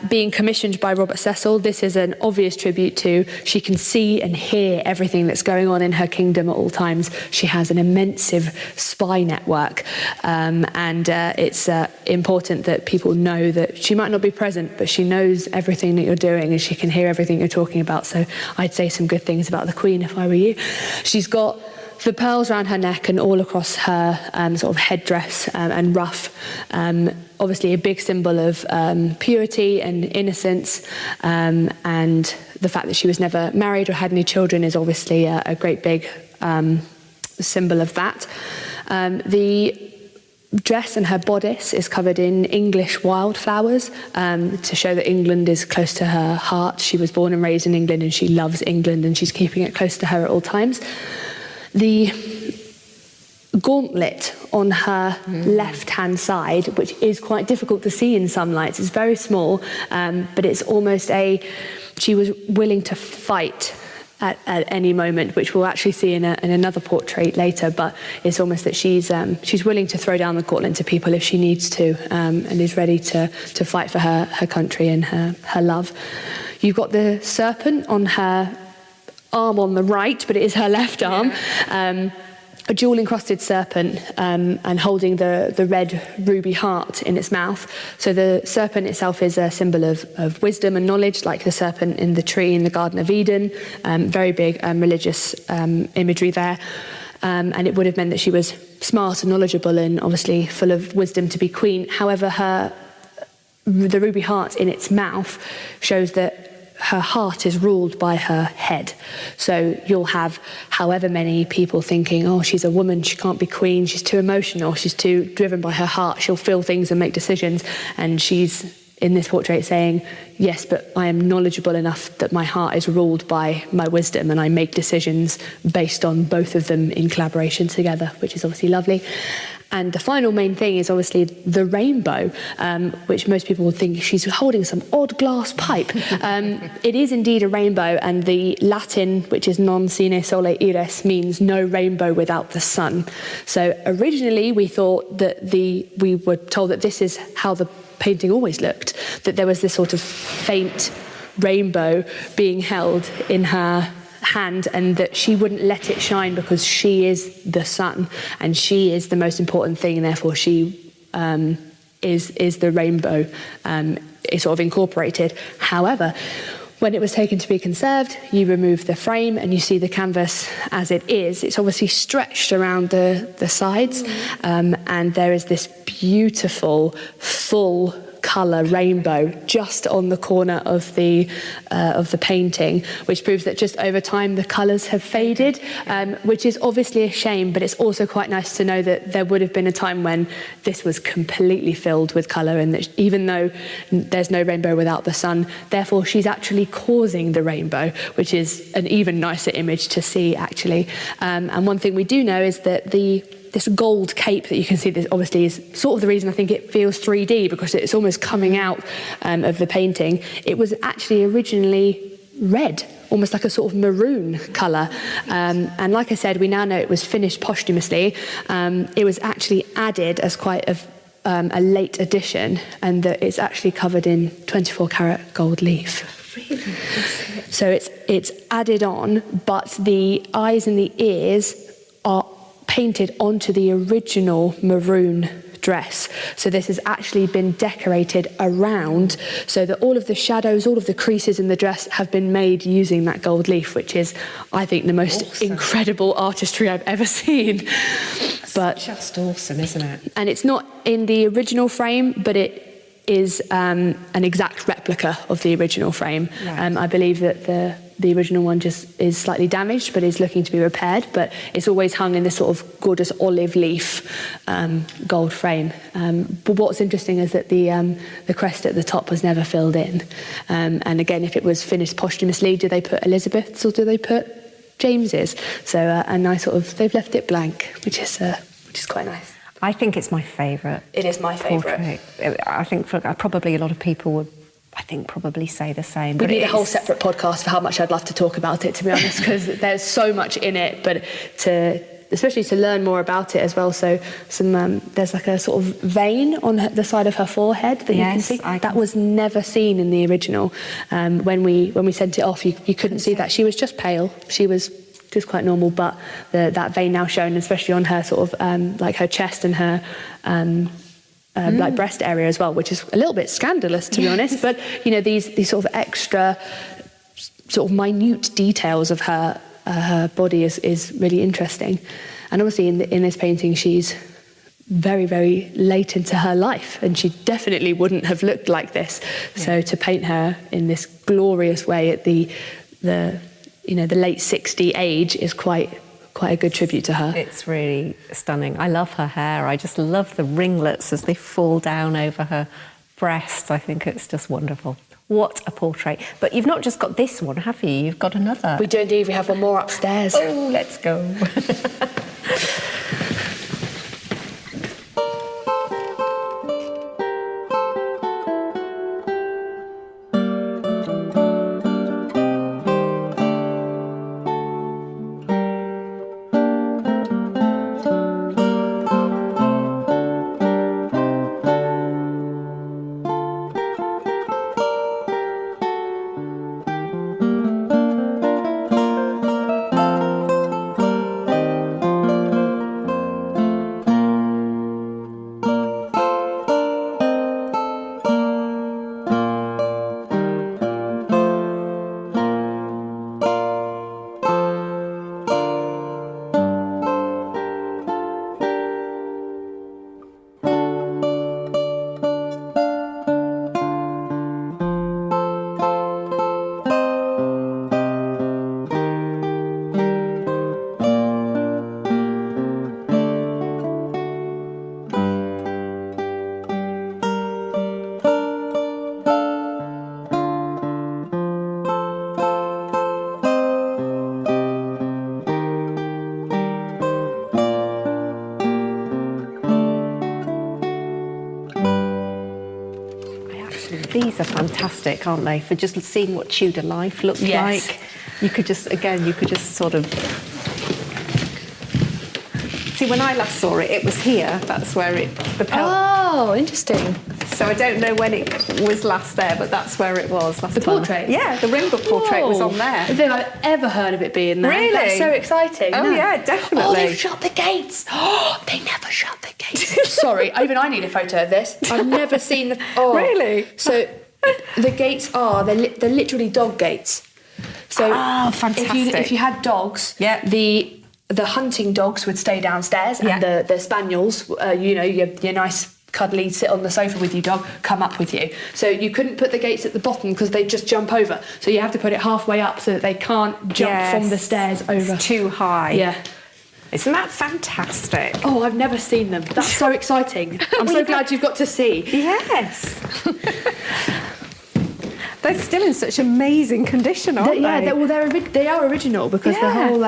being commissioned by Robert Cecil, this is an obvious tribute to, she can see and hear everything that's going on in her kingdom at all times. She has an immense spy network, and it's important that people know that she might not be present, but she knows everything that you're doing and she can hear everything you're talking about. So I'd say some good things about the Queen if I were you. She's got the pearls around her neck and all across her sort of headdress and ruff. Obviously a big symbol of purity and innocence, and the fact that she was never married or had any children is obviously a great big symbol of that. The dress and her bodice is covered in English wildflowers, to show that England is close to her heart. She was born and raised in England and she loves England and she's keeping it close to her at all times. The gauntlet on her left-hand side, which is quite difficult to see in some lights, is very small, but it's almost she was willing to fight at any moment, which we'll actually see in another portrait later, but it's almost that she's willing to throw down the gauntlet to people if she needs to, and is ready to fight for her country and her love. You've got the serpent on her arm on the right, but it is her left arm, a jewel-encrusted serpent, and holding the red ruby heart in its mouth. So the serpent itself is a symbol of wisdom and knowledge, like the serpent in the tree in the Garden of Eden. Very big religious imagery there. And it would have meant that she was smart and knowledgeable and obviously full of wisdom to be queen. However, the ruby heart in its mouth shows that her heart is ruled by her head. So you'll have however many people thinking, oh, she's a woman, she can't be queen, she's too emotional, she's too driven by her heart, she'll feel things and make decisions. And she's in this portrait saying, yes, but I am knowledgeable enough that my heart is ruled by my wisdom and I make decisions based on both of them in collaboration together, which is obviously lovely. And the final main thing is obviously the rainbow, which most people would think she's holding some odd glass pipe. It is indeed a rainbow, and the Latin, which is non sine sole iris, means no rainbow without the sun. So originally we thought that we were told that this is how the painting always looked, that there was this sort of faint rainbow being held in her hand, and that she wouldn't let it shine because she is the sun and she is the most important thing, and therefore she is the rainbow is sort of incorporated. However, when it was taken to be conserved, you remove the frame and you see the canvas as it is. It's obviously stretched around the sides, and there is this beautiful full colour rainbow just on the corner of the painting, which proves that just over time the colours have faded, which is obviously a shame, but it's also quite nice to know that there would have been a time when this was completely filled with colour, and that even though there's no rainbow without the sun, therefore she's actually causing the rainbow, which is an even nicer image to see, actually. And one thing we do know is that this gold cape that you can see, this obviously is sort of the reason I think it feels 3D, because it's almost coming out of the painting. It was actually originally red, almost like a sort of maroon colour. And like I said, we now know it was finished posthumously. It was actually added as quite a late addition, and that it's actually covered in 24 karat gold leaf. Really? So it's added on, but the eyes and the ears are painted onto the original maroon dress. So this has actually been decorated around, so that all of the shadows, all of the creases in the dress have been made using that gold leaf, which is, I think, the most incredible artistry I've ever seen. But just awesome, isn't it? And it's not in the original frame, but it is an exact replica of the original frame. Right. I believe that the original one just is slightly damaged, but is looking to be repaired. But it's always hung in this sort of gorgeous olive leaf gold frame. But what's interesting is that the crest at the top was never filled in. And again, if it was finished posthumously, do they put Elizabeth's or do they put James's? So a nice sort of, they've left it blank, which is quite nice. I think it's my favourite. It is my favourite. I think probably a lot of people would, probably say the same. We need a whole separate podcast for how much I'd love to talk about it, to be honest, because there's so much in it, but especially to learn more about it as well. So there's like a sort of vein on the side of her forehead that you can see. That was never seen in the original. When we sent it off, you couldn't see that. She was just pale. She was just quite normal, but that vein now shown, especially on her sort of like her chest and her like breast area as well, which is a little bit scandalous, to be honest. But these sort of extra sort of minute details of her body is really interesting. And obviously in this painting, she's very, very late into her life, and she definitely wouldn't have looked like this. Yeah. So to paint her in this glorious way at the late 60 age is quite a good tribute to her. It's really stunning. I love her hair. I just love the ringlets as they fall down over her breast. I think it's just wonderful. What a portrait. But you've not just got this one, have you? You've got another. We do indeed. We have one more upstairs. Oh, let's go. these are fantastic, aren't they? For just seeing what Tudor life looked like. You could just sort of... See, when I last saw it, it was here. That's where Oh, interesting. So I don't know when it was last there, but that's where it was last The time. portrait? Yeah, the ring book portrait was on there. I don't think I've ever heard of it being there. Really? That's so exciting. Oh, yeah, definitely. Oh, they've shut the gates. Oh, they never shut the gates. Sorry, even I need a photo of this. I've never seen the... Oh. Really? So the gates they're literally dog gates. So fantastic. If you had dogs, the hunting dogs would stay downstairs, and the spaniels, your nice cuddly sit on the sofa with you dog, come up with you. So you couldn't put the gates at the bottom because they'd just jump over. So you have to put it halfway up so that they can't jump from the stairs over. It's too high. Yeah. Isn't that fantastic? Oh, I've never seen them. That's so exciting. I'm so glad you've got to see. Yes. They're still in such amazing condition, aren't they? Yeah, they are original because the whole...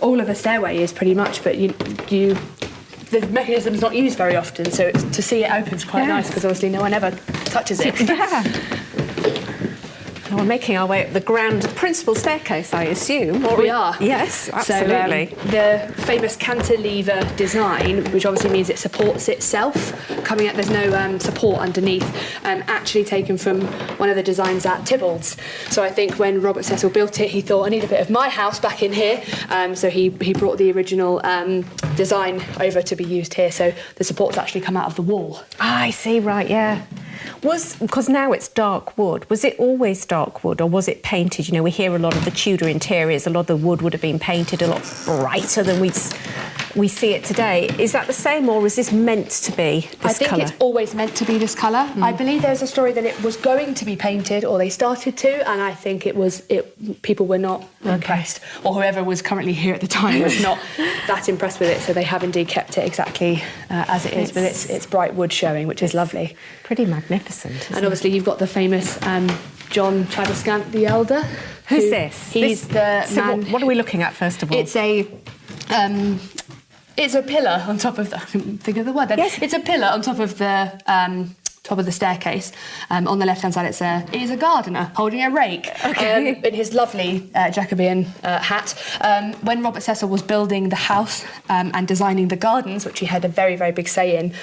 all of the stairway is pretty much, but the mechanism's not used very often, so to see it open's quite nice because obviously no one ever touches it. Yeah. And we're making our way up the grand principal staircase, I assume. We are. Yes, absolutely. So the famous cantilever design, which obviously means it supports itself, coming out, there's no support underneath, actually taken from one of the designs at Tybalt's. So I think when Robert Cecil built it, he thought, I need a bit of my house back in here. So he brought the original design over to be used here. So the supports actually come out of the wall. I see, right, yeah. Because now it's dark wood. Was it always dark wood, or was it painted? You know, we hear a lot of the Tudor interiors, a lot of the wood would have been painted a lot brighter than we see it today. Is that the same, or is this meant to be this colour? I think it's always meant to be this colour. I believe there's a story that it was going to be painted, or they started to, and I think people were not impressed, or whoever was currently here at the time was not that impressed with it, so they have indeed kept it exactly as it is, but it's bright wood showing, which is lovely. Pretty magnificent. And obviously you've got the famous John Tradescant the Elder. Who's this? He's the man... What are we looking at, first of all? It's a pillar on top of the... I couldn't think of the word then. Yes. It's a pillar on top of the staircase. On the left-hand side, it is a gardener holding a rake in his lovely Jacobean hat. When Robert Cecil was building the house and designing the gardens, which he had a very, very big say in,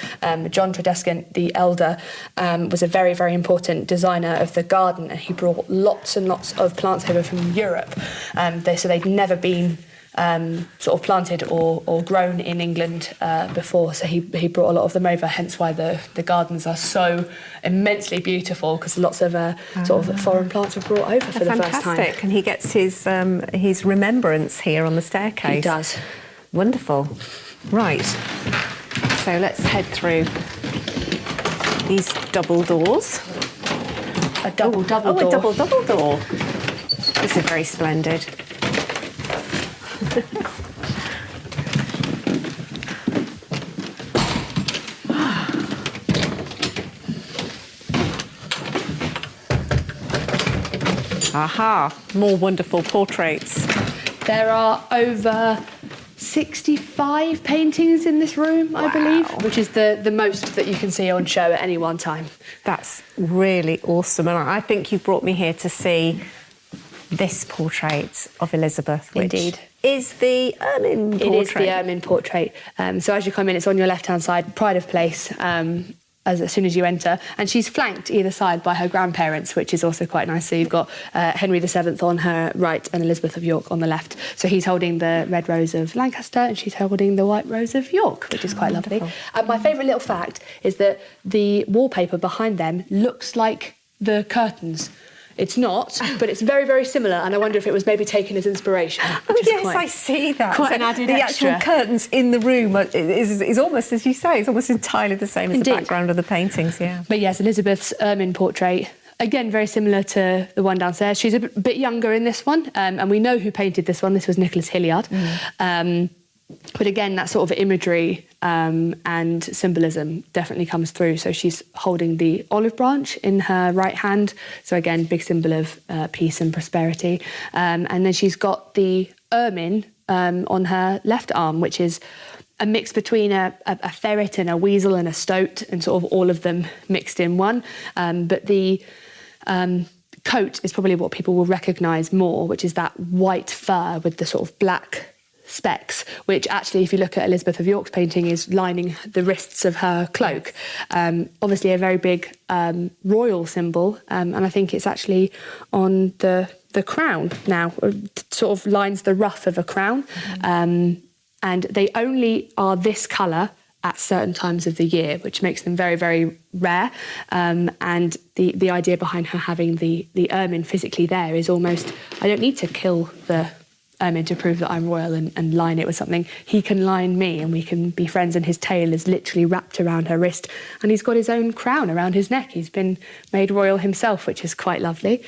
John Tradescant the Elder was a very, very important designer of the garden, and he brought lots and lots of plants over from Europe. So they'd never been... sort of planted or grown in England before, so he brought a lot of them over, hence why the gardens are so immensely beautiful, because lots of sort of foreign plants were brought over for the first time. Fantastic, and he gets his remembrance here on the staircase. He does. Wonderful. Right, so let's head through these double doors. A double door. A double door. This is very splendid. Aha, more wonderful portraits. There are over 65 paintings in this room, I believe, which is the most that you can see on show at any one time. That's really awesome, and I think you brought me here to see this portrait of Elizabeth, which Indeed. is the Ermine portrait. It is the Ermine portrait. So as you come in, it's on your left-hand side, pride of place, as soon as you enter. And she's flanked either side by her grandparents, which is also quite nice. So you've got Henry VII on her right and Elizabeth of York on the left. So he's holding the red rose of Lancaster and she's holding the white rose of York, which is quite lovely. And my favourite little fact is that the wallpaper behind them looks like the curtains. It's not, but it's very, very similar, and I wonder if it was maybe taken as inspiration. Oh, yes, I see that. Quite an added extra. The actual curtains in the room is almost, as you say, it's almost entirely the same as the background of the paintings, yeah. But yes, Elizabeth's Ermine portrait, again, very similar to the one downstairs. She's a bit younger in this one, and we know who painted this one. This was Nicholas Hilliard. But again, that sort of imagery and symbolism definitely comes through. So she's holding the olive branch in her right hand. So again, big symbol of peace and prosperity. And then she's got the ermine on her left arm, which is a mix between a ferret and a weasel and a stoat, and sort of all of them mixed in one. But the coat is probably what people will recognise more, which is that white fur with the sort of black specks, which actually, if you look at Elizabeth of York's painting, is lining the wrists of her cloak. Obviously a very big royal symbol, and I think it's actually on the crown now. It sort of lines the ruff of a crown. And they only are this colour at certain times of the year, which makes them very, very rare. And the idea behind her having the ermine physically there is almost, I don't need to kill the ermine to prove that I'm royal and line it with something. He can line me and we can be friends, and his tail is literally wrapped around her wrist, and he's got his own crown around his neck. He's been made royal himself, which is quite lovely.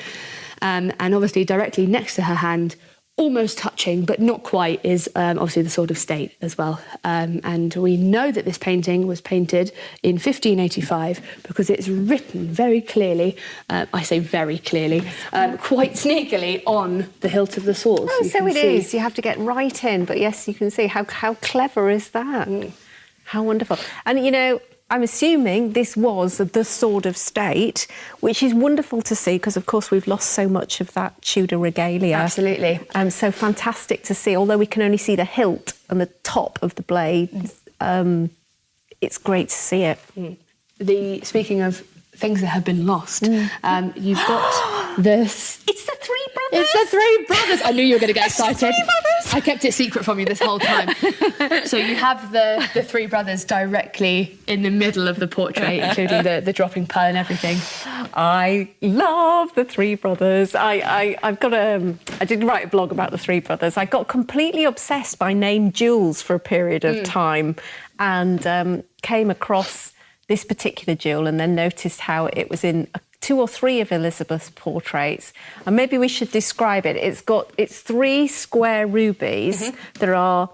And obviously directly next to her hand, almost touching, but not quite, is obviously the Sword of State as well. And we know that this painting was painted in 1585 because it's written very clearly, I say very clearly, quite sneakily on the hilt of the sword. Oh, so it is. You have to get right in. But yes, you can see how clever is that? How wonderful. And, you know, I'm assuming this was the Sword of State, which is wonderful to see because, of course, we've lost so much of that Tudor regalia. Absolutely. So fantastic to see. Although we can only see the hilt and the top of the blade, it's great to see it. Speaking of things that have been lost, you've got this. It's the Three Brothers. It's the Three Brothers. I knew you were going to get excited. It's the Three Brothers. I kept it secret from you this whole time. So you have the Three Brothers directly in the middle of the portrait, including the dropping pearl and everything. I love the Three Brothers. I've got I did write a blog about the Three Brothers. I got completely obsessed by named jewels for a period of time, and came across this particular jewel and then noticed how it was in 2 or 3 of Elizabeth's portraits. And maybe we should describe it. It's 3 square rubies that are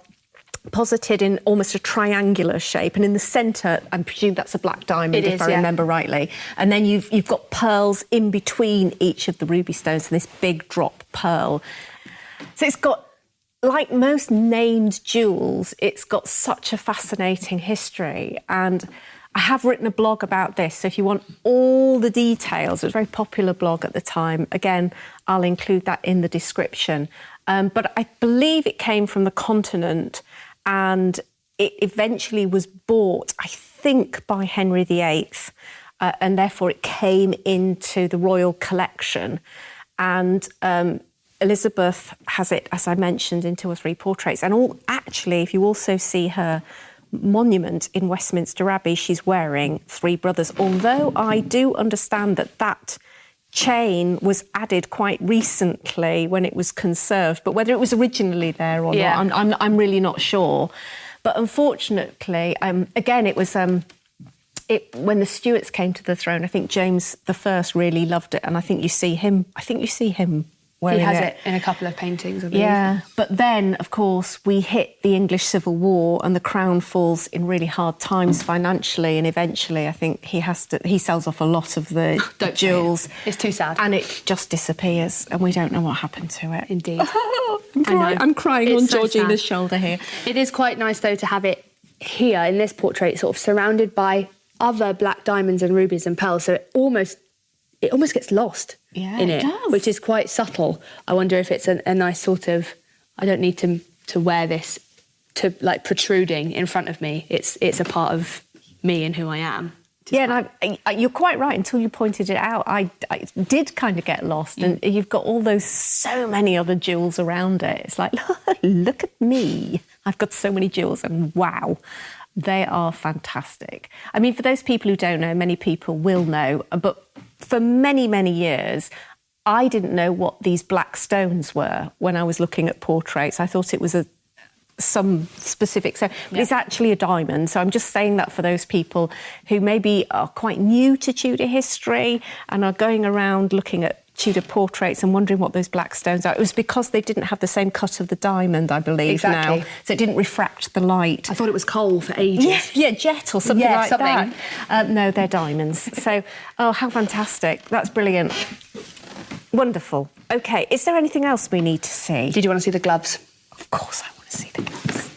posited in almost a triangular shape, and in the centre, I presume that's a black diamond, if I remember rightly. And then you've got pearls in between each of the ruby stones, and this big drop pearl. So it's got, like most named jewels, it's got such a fascinating history. And I have written a blog about this, so if you want all the details, it was a very popular blog at the time. Again, I'll include that in the description. But I believe it came from the continent, and it eventually was bought, I think, by Henry VIII, and therefore it came into the royal collection. And Elizabeth has it, as I mentioned, in 2 or 3 portraits. And actually, if you also see her monument in Westminster Abbey, she's wearing 3 brothers, although I do understand that chain was added quite recently when it was conserved, but whether it was originally there or not, I'm really not sure. But unfortunately, again, it was when the Stuarts came to the throne, I think James I really loved it, and I think you see him wearing it. He has it in a couple of paintings, I believe. Yeah, but then, of course, we hit the English Civil War and the crown falls in really hard times financially, and eventually I think he sells off a lot of the jewels. It's too sad. And it just disappears, and we don't know what happened to it. Indeed. I'm crying It's on so Georgina's sad. shoulder here. It is quite nice, though, to have it here in this portrait, sort of surrounded by other black diamonds and rubies and pearls, so it almost gets lost in it, does. which is quite subtle. I wonder if it's a nice sort of, I don't need to wear this to like protruding in front of me. It's a part of me and who I am. Yeah, and you're quite right. Until you pointed it out, I did kind of get lost. And you've got all those so many other jewels around it. It's like, look at me. I've got so many jewels, and wow, they are fantastic. I mean, for those people who don't know, many people will know, but for many, many years, I didn't know what these black stones were when I was looking at portraits. I thought it was some specific stone, but it's actually a diamond. So I'm just saying that for those people who maybe are quite new to Tudor history and are going around looking at Tudor portraits and wondering what those black stones are. It was because they didn't have the same cut of the diamond, I believe, now. So it didn't refract the light. I thought it was coal for ages. Yeah, jet or something like that. No, they're diamonds. So, how fantastic. That's brilliant. Wonderful. OK, is there anything else we need to see? Did you want to see the gloves? Of course I want to see the gloves.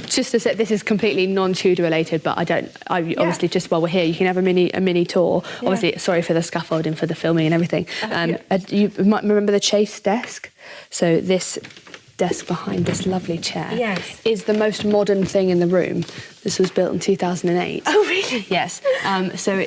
Just to say, this is completely non-Tudor related, but obviously, just while we're here, you can have a mini tour. Yeah. Obviously, sorry for the scaffolding for the filming and everything. You might remember the chase desk. So this desk behind this lovely chair is the most modern thing in the room. This was built in 2008. Oh, really? Yes. So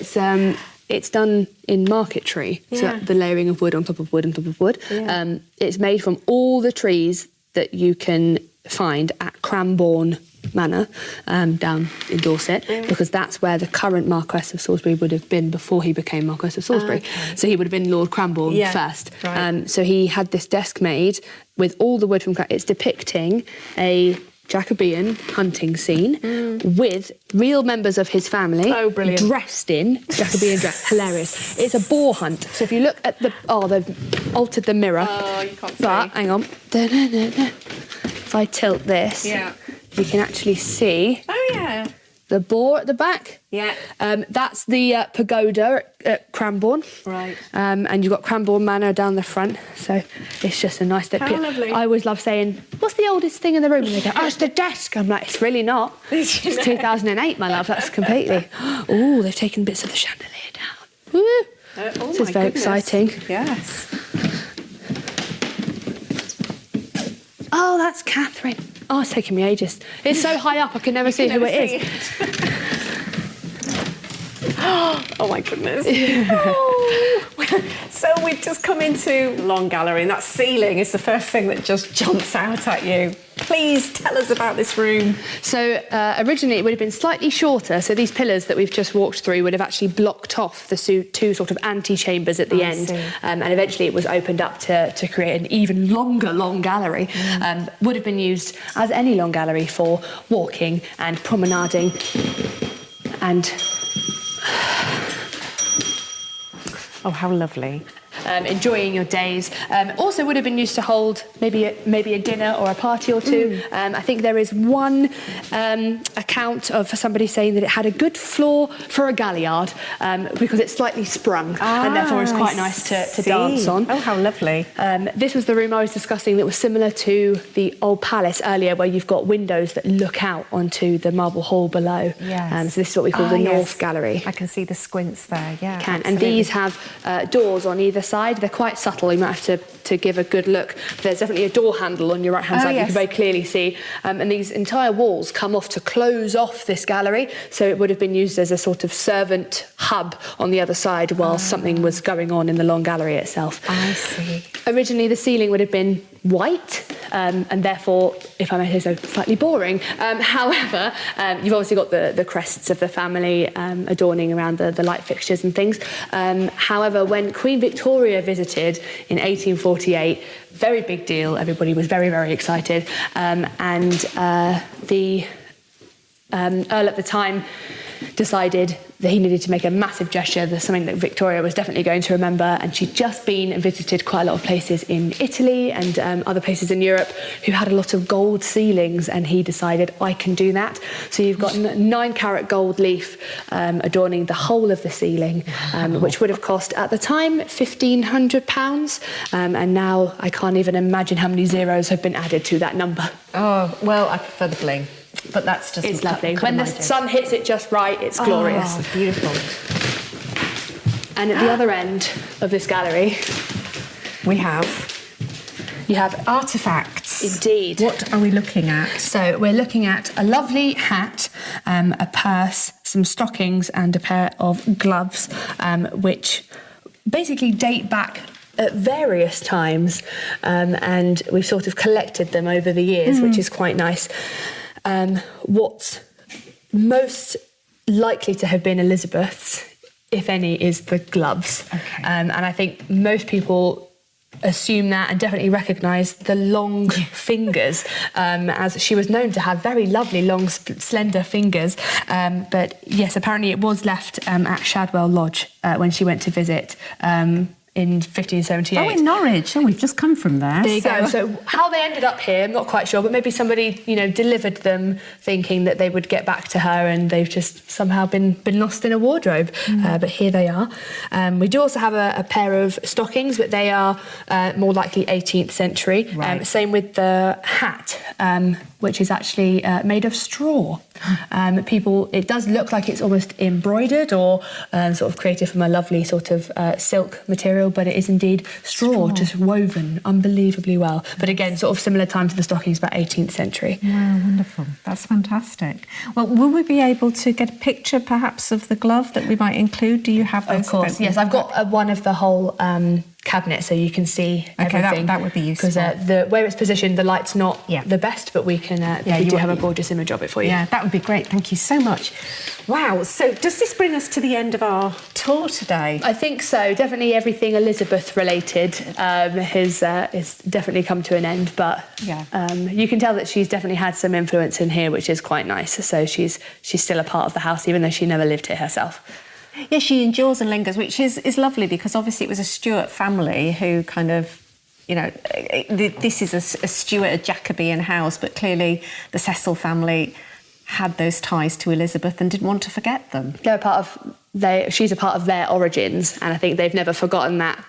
it's done in marquetry, so the layering of wood on top of wood on top of wood. Yeah. It's made from all the trees that you can find at Cranbourne Manor down in Dorset, because that's where the current Marquess of Salisbury would have been before he became Marquess of Salisbury. Okay. So he would have been Lord Cranbourne first. Right. So he had this desk made with all the wood from It's depicting a Jacobean hunting scene with real members of his family dressed in Jacobean dress. Hilarious. It's a boar hunt. So if you look at they've altered the mirror. Oh, you can't see. But, hang on. If I tilt this, you can actually see the boar at the back. Yeah. That's the pagoda at Cranbourne. Right. And you've got Cranbourne Manor down the front. So it's just a nice... How lovely. I always love saying, what's the oldest thing in the room? And they go, it's the desk. I'm like, it's really not. It's 2008, my love. That's completely... Oh, they've taken bits of the chandelier down. Woo! This is very exciting. Yes. Oh, that's Catherine. Oh, it's taking me ages. It's so high up, I can never see who it is. Oh, my goodness. So we've just come into Long Gallery, and that ceiling is the first thing that just jumps out at you. Please tell us about this room. So originally it would have been slightly shorter, so these pillars that we've just walked through would have actually blocked off the two sort of antechambers at the end, and eventually it was opened up to create an even longer Long Gallery. Would have been used, as any Long Gallery, for walking and promenading and... Oh, how lovely. Enjoying your days. Also would have been used to hold maybe a dinner or a party or two. I think there is one account of somebody saying that it had a good floor for a galliard because it's slightly sprung and therefore it's quite nice to dance on. Oh, how lovely. This was the room I was discussing that was similar to the old palace earlier, where you've got windows that look out onto the marble hall below. Yes. So this is what we call the North Gallery. I can see the squints there, yeah. And these have doors on either side. They're quite subtle, you might have to give a good look. There's definitely a door handle on your right hand side, you can very clearly see. And these entire walls come off to close off this gallery, so it would have been used as a sort of servant hub on the other side while something was going on in the Long Gallery itself. I see. Originally the ceiling would have been white, and therefore, if I may say so, slightly boring. However, you've obviously got the crests of the family adorning around the light fixtures and things. However, when Queen Victoria visited in 1848, very big deal, everybody was very, very excited, and the Earl at the time decided that he needed to make a massive gesture. There's something that Victoria was definitely going to remember, and she'd just been and visited quite a lot of places in Italy and other places in Europe who had a lot of gold ceilings, and he decided, I can do that. So you've got 9-carat gold leaf adorning the whole of the ceiling, which would have cost at the time £1,500, and now I can't even imagine how many zeros have been added to that number. Oh, well, I prefer the bling. But that's just... It's lovely. When the sun hits it just right, it's glorious. Oh, beautiful. And at the other end of this gallery... You have artefacts. Indeed. What are we looking at? So we're looking at a lovely hat, a purse, some stockings and a pair of gloves, which basically date back at various times, and we've sort of collected them over the years, which is quite nice. What's most likely to have been Elizabeth's, if any, is the gloves. Okay. And I think most people assume that and definitely recognise the long fingers, as she was known to have very lovely, long, slender fingers. But yes, apparently it was left at Shadwell Lodge when she went to visit in 1578. Oh, in Norwich. Oh, we've just come from there. There you go. So how they ended up here, I'm not quite sure, but maybe somebody, delivered them thinking that they would get back to her, and they've just somehow been lost in a wardrobe. But here they are. We do also have a pair of stockings, but they are more likely 18th century. Right. Same with the hat, which is actually made of straw. It does look like it's almost embroidered or sort of created from a lovely sort of silk material, but it is indeed straw, just woven unbelievably well. But again, sort of similar time to the stockings, about 18th century. Wow, wonderful. That's fantastic. Well, will we be able to get a picture perhaps of the glove that we might include? Do you have those? Of course, yes. I've got one of the whole cabinet, so you can see everything. That would be useful. Because where it's positioned, the light's not the best, but we can we do have a gorgeous image of it for you. Yeah, that would be great. Thank you so much. Wow. So does this bring us to the end of our tour today? I think so. Definitely everything Elizabeth related has definitely come to an end, but you can tell that she's definitely had some influence in here, which is quite nice. So she's still a part of the house, even though she never lived here herself. Yeah, she endures and lingers, which is lovely, because obviously it was a Stuart family who kind of, this is a Stuart, a Jacobean house, but clearly the Cecil family had those ties to Elizabeth and didn't want to forget them. She's a part of their origins, and I think they've never forgotten that.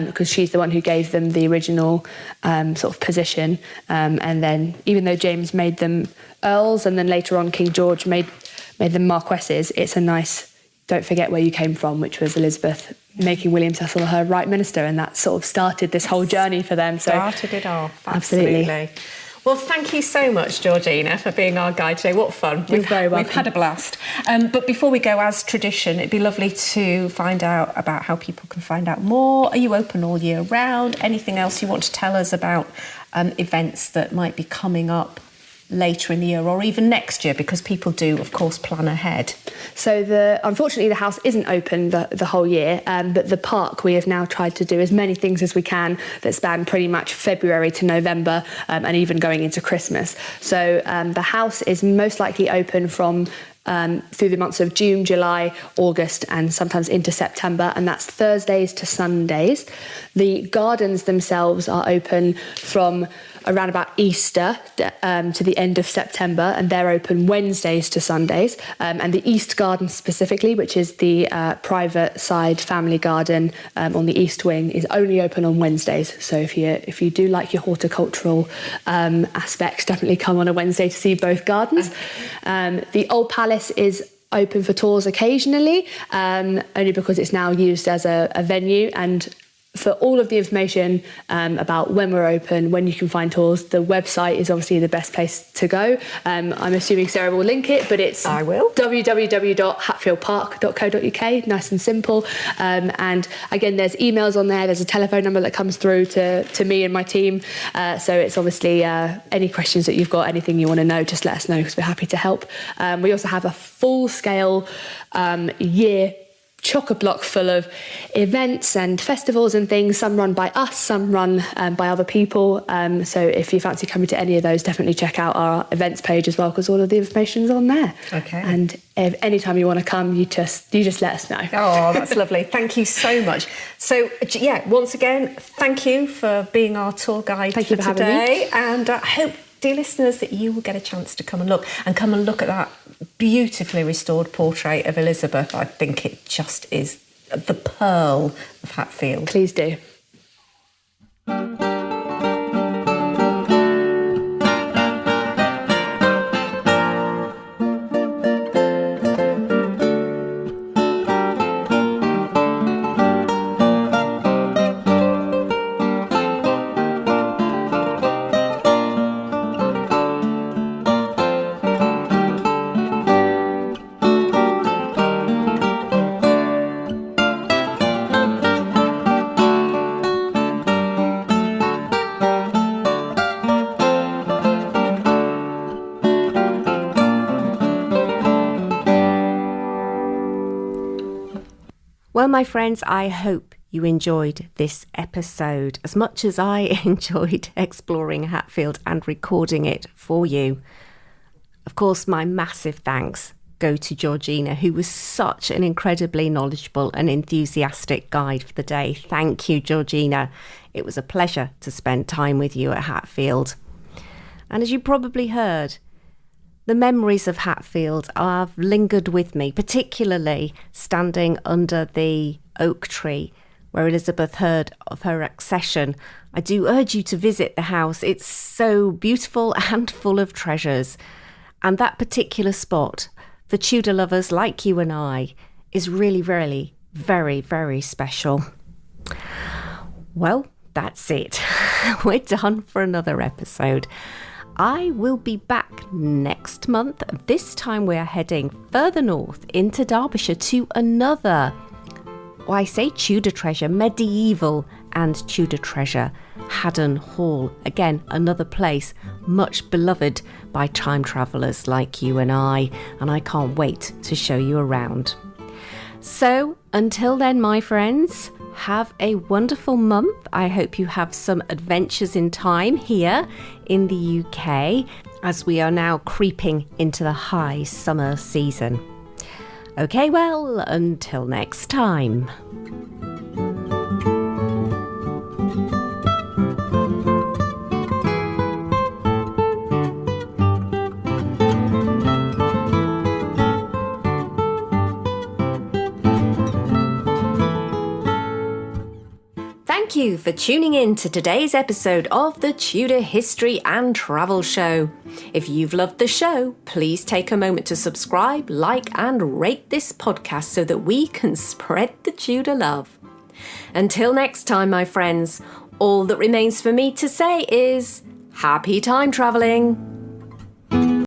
Because she's the one who gave them the original sort of position. And then even though James made them earls and then later on King George made them marquesses, it's a nice... Don't forget where you came from, which was Elizabeth making William Cecil her right minister, and that sort of started this whole journey for them. So started it off, absolutely. Well, thank you so much, Georgina, for being our guide today. What fun. You're very welcome. We've had a blast. But before we go, as tradition, it'd be lovely to find out about how people can find out more. Are you open all year round? Anything else you want to tell us about events that might be coming up later in the year or even next year, because people do, of course, plan ahead? So unfortunately the house isn't open the whole year, but the park, we have now tried to do as many things as we can that span pretty much February to November, and even going into Christmas. So the house is most likely open from through the months of June, July, August, and sometimes into September, and that's Thursdays to Sundays. The gardens themselves are open from around about Easter to the end of September, and they're open Wednesdays to Sundays. And the East Garden specifically, which is the private side family garden on the East Wing, is only open on Wednesdays. So if you do like your horticultural aspects, definitely come on a Wednesday to see both gardens. The Old Palace is open for tours occasionally, only because it's now used as a venue. And for all of the information about when we're open, when you can find tours, the website is obviously the best place to go. I'm assuming Sarah will link it, but it's www.hatfieldpark.co.uk, nice and simple. And again, there's emails on there, there's a telephone number that comes through to me and my team. So it's obviously any questions that you've got, anything you want to know, just let us know, because we're happy to help. We also have a full-scale year chock-a-block full of events and festivals and things, some run by us, some run by other people. So if you fancy coming to any of those, definitely check out our events page as well, because all of the information's on there. Okay. And if anytime you want to come, you just let us know. Oh, that's lovely. Thank you so much. So, once again, thank you for being our tour guide for today. having me. And I hope, dear listeners, that you will get a chance to come and look at that beautifully restored portrait of Elizabeth. I think it just is the pearl of Hatfield. Please do. Well, my friends, I hope you enjoyed this episode as much as I enjoyed exploring Hatfield and recording it for you. Of course, my massive thanks go to Georgina, who was such an incredibly knowledgeable and enthusiastic guide for the day. Thank you, Georgina. It was a pleasure to spend time with you at Hatfield. And as you probably heard, the memories of Hatfield have lingered with me, particularly standing under the oak tree where Elizabeth heard of her accession. I do urge you to visit the house. It's so beautiful and full of treasures. And that particular spot, for Tudor lovers like you and I, is really, really very, very special. Well, that's it. We're done for another episode. I will be back next month. This time we're heading further north into Derbyshire to another, I say Tudor treasure, medieval and Tudor treasure, Haddon Hall. Again, another place much beloved by time travellers like you and I can't wait to show you around. So until then, my friends, have a wonderful month. I hope you have some adventures in time here in the UK as we are now creeping into the high summer season. Okay, well, until next time. Thank you for tuning in to today's episode of the Tudor History and Travel Show. If you've loved the show, please take a moment to subscribe, like and rate this podcast so that we can spread the Tudor love. Until next time, my friends, all that remains for me to say is happy time travelling.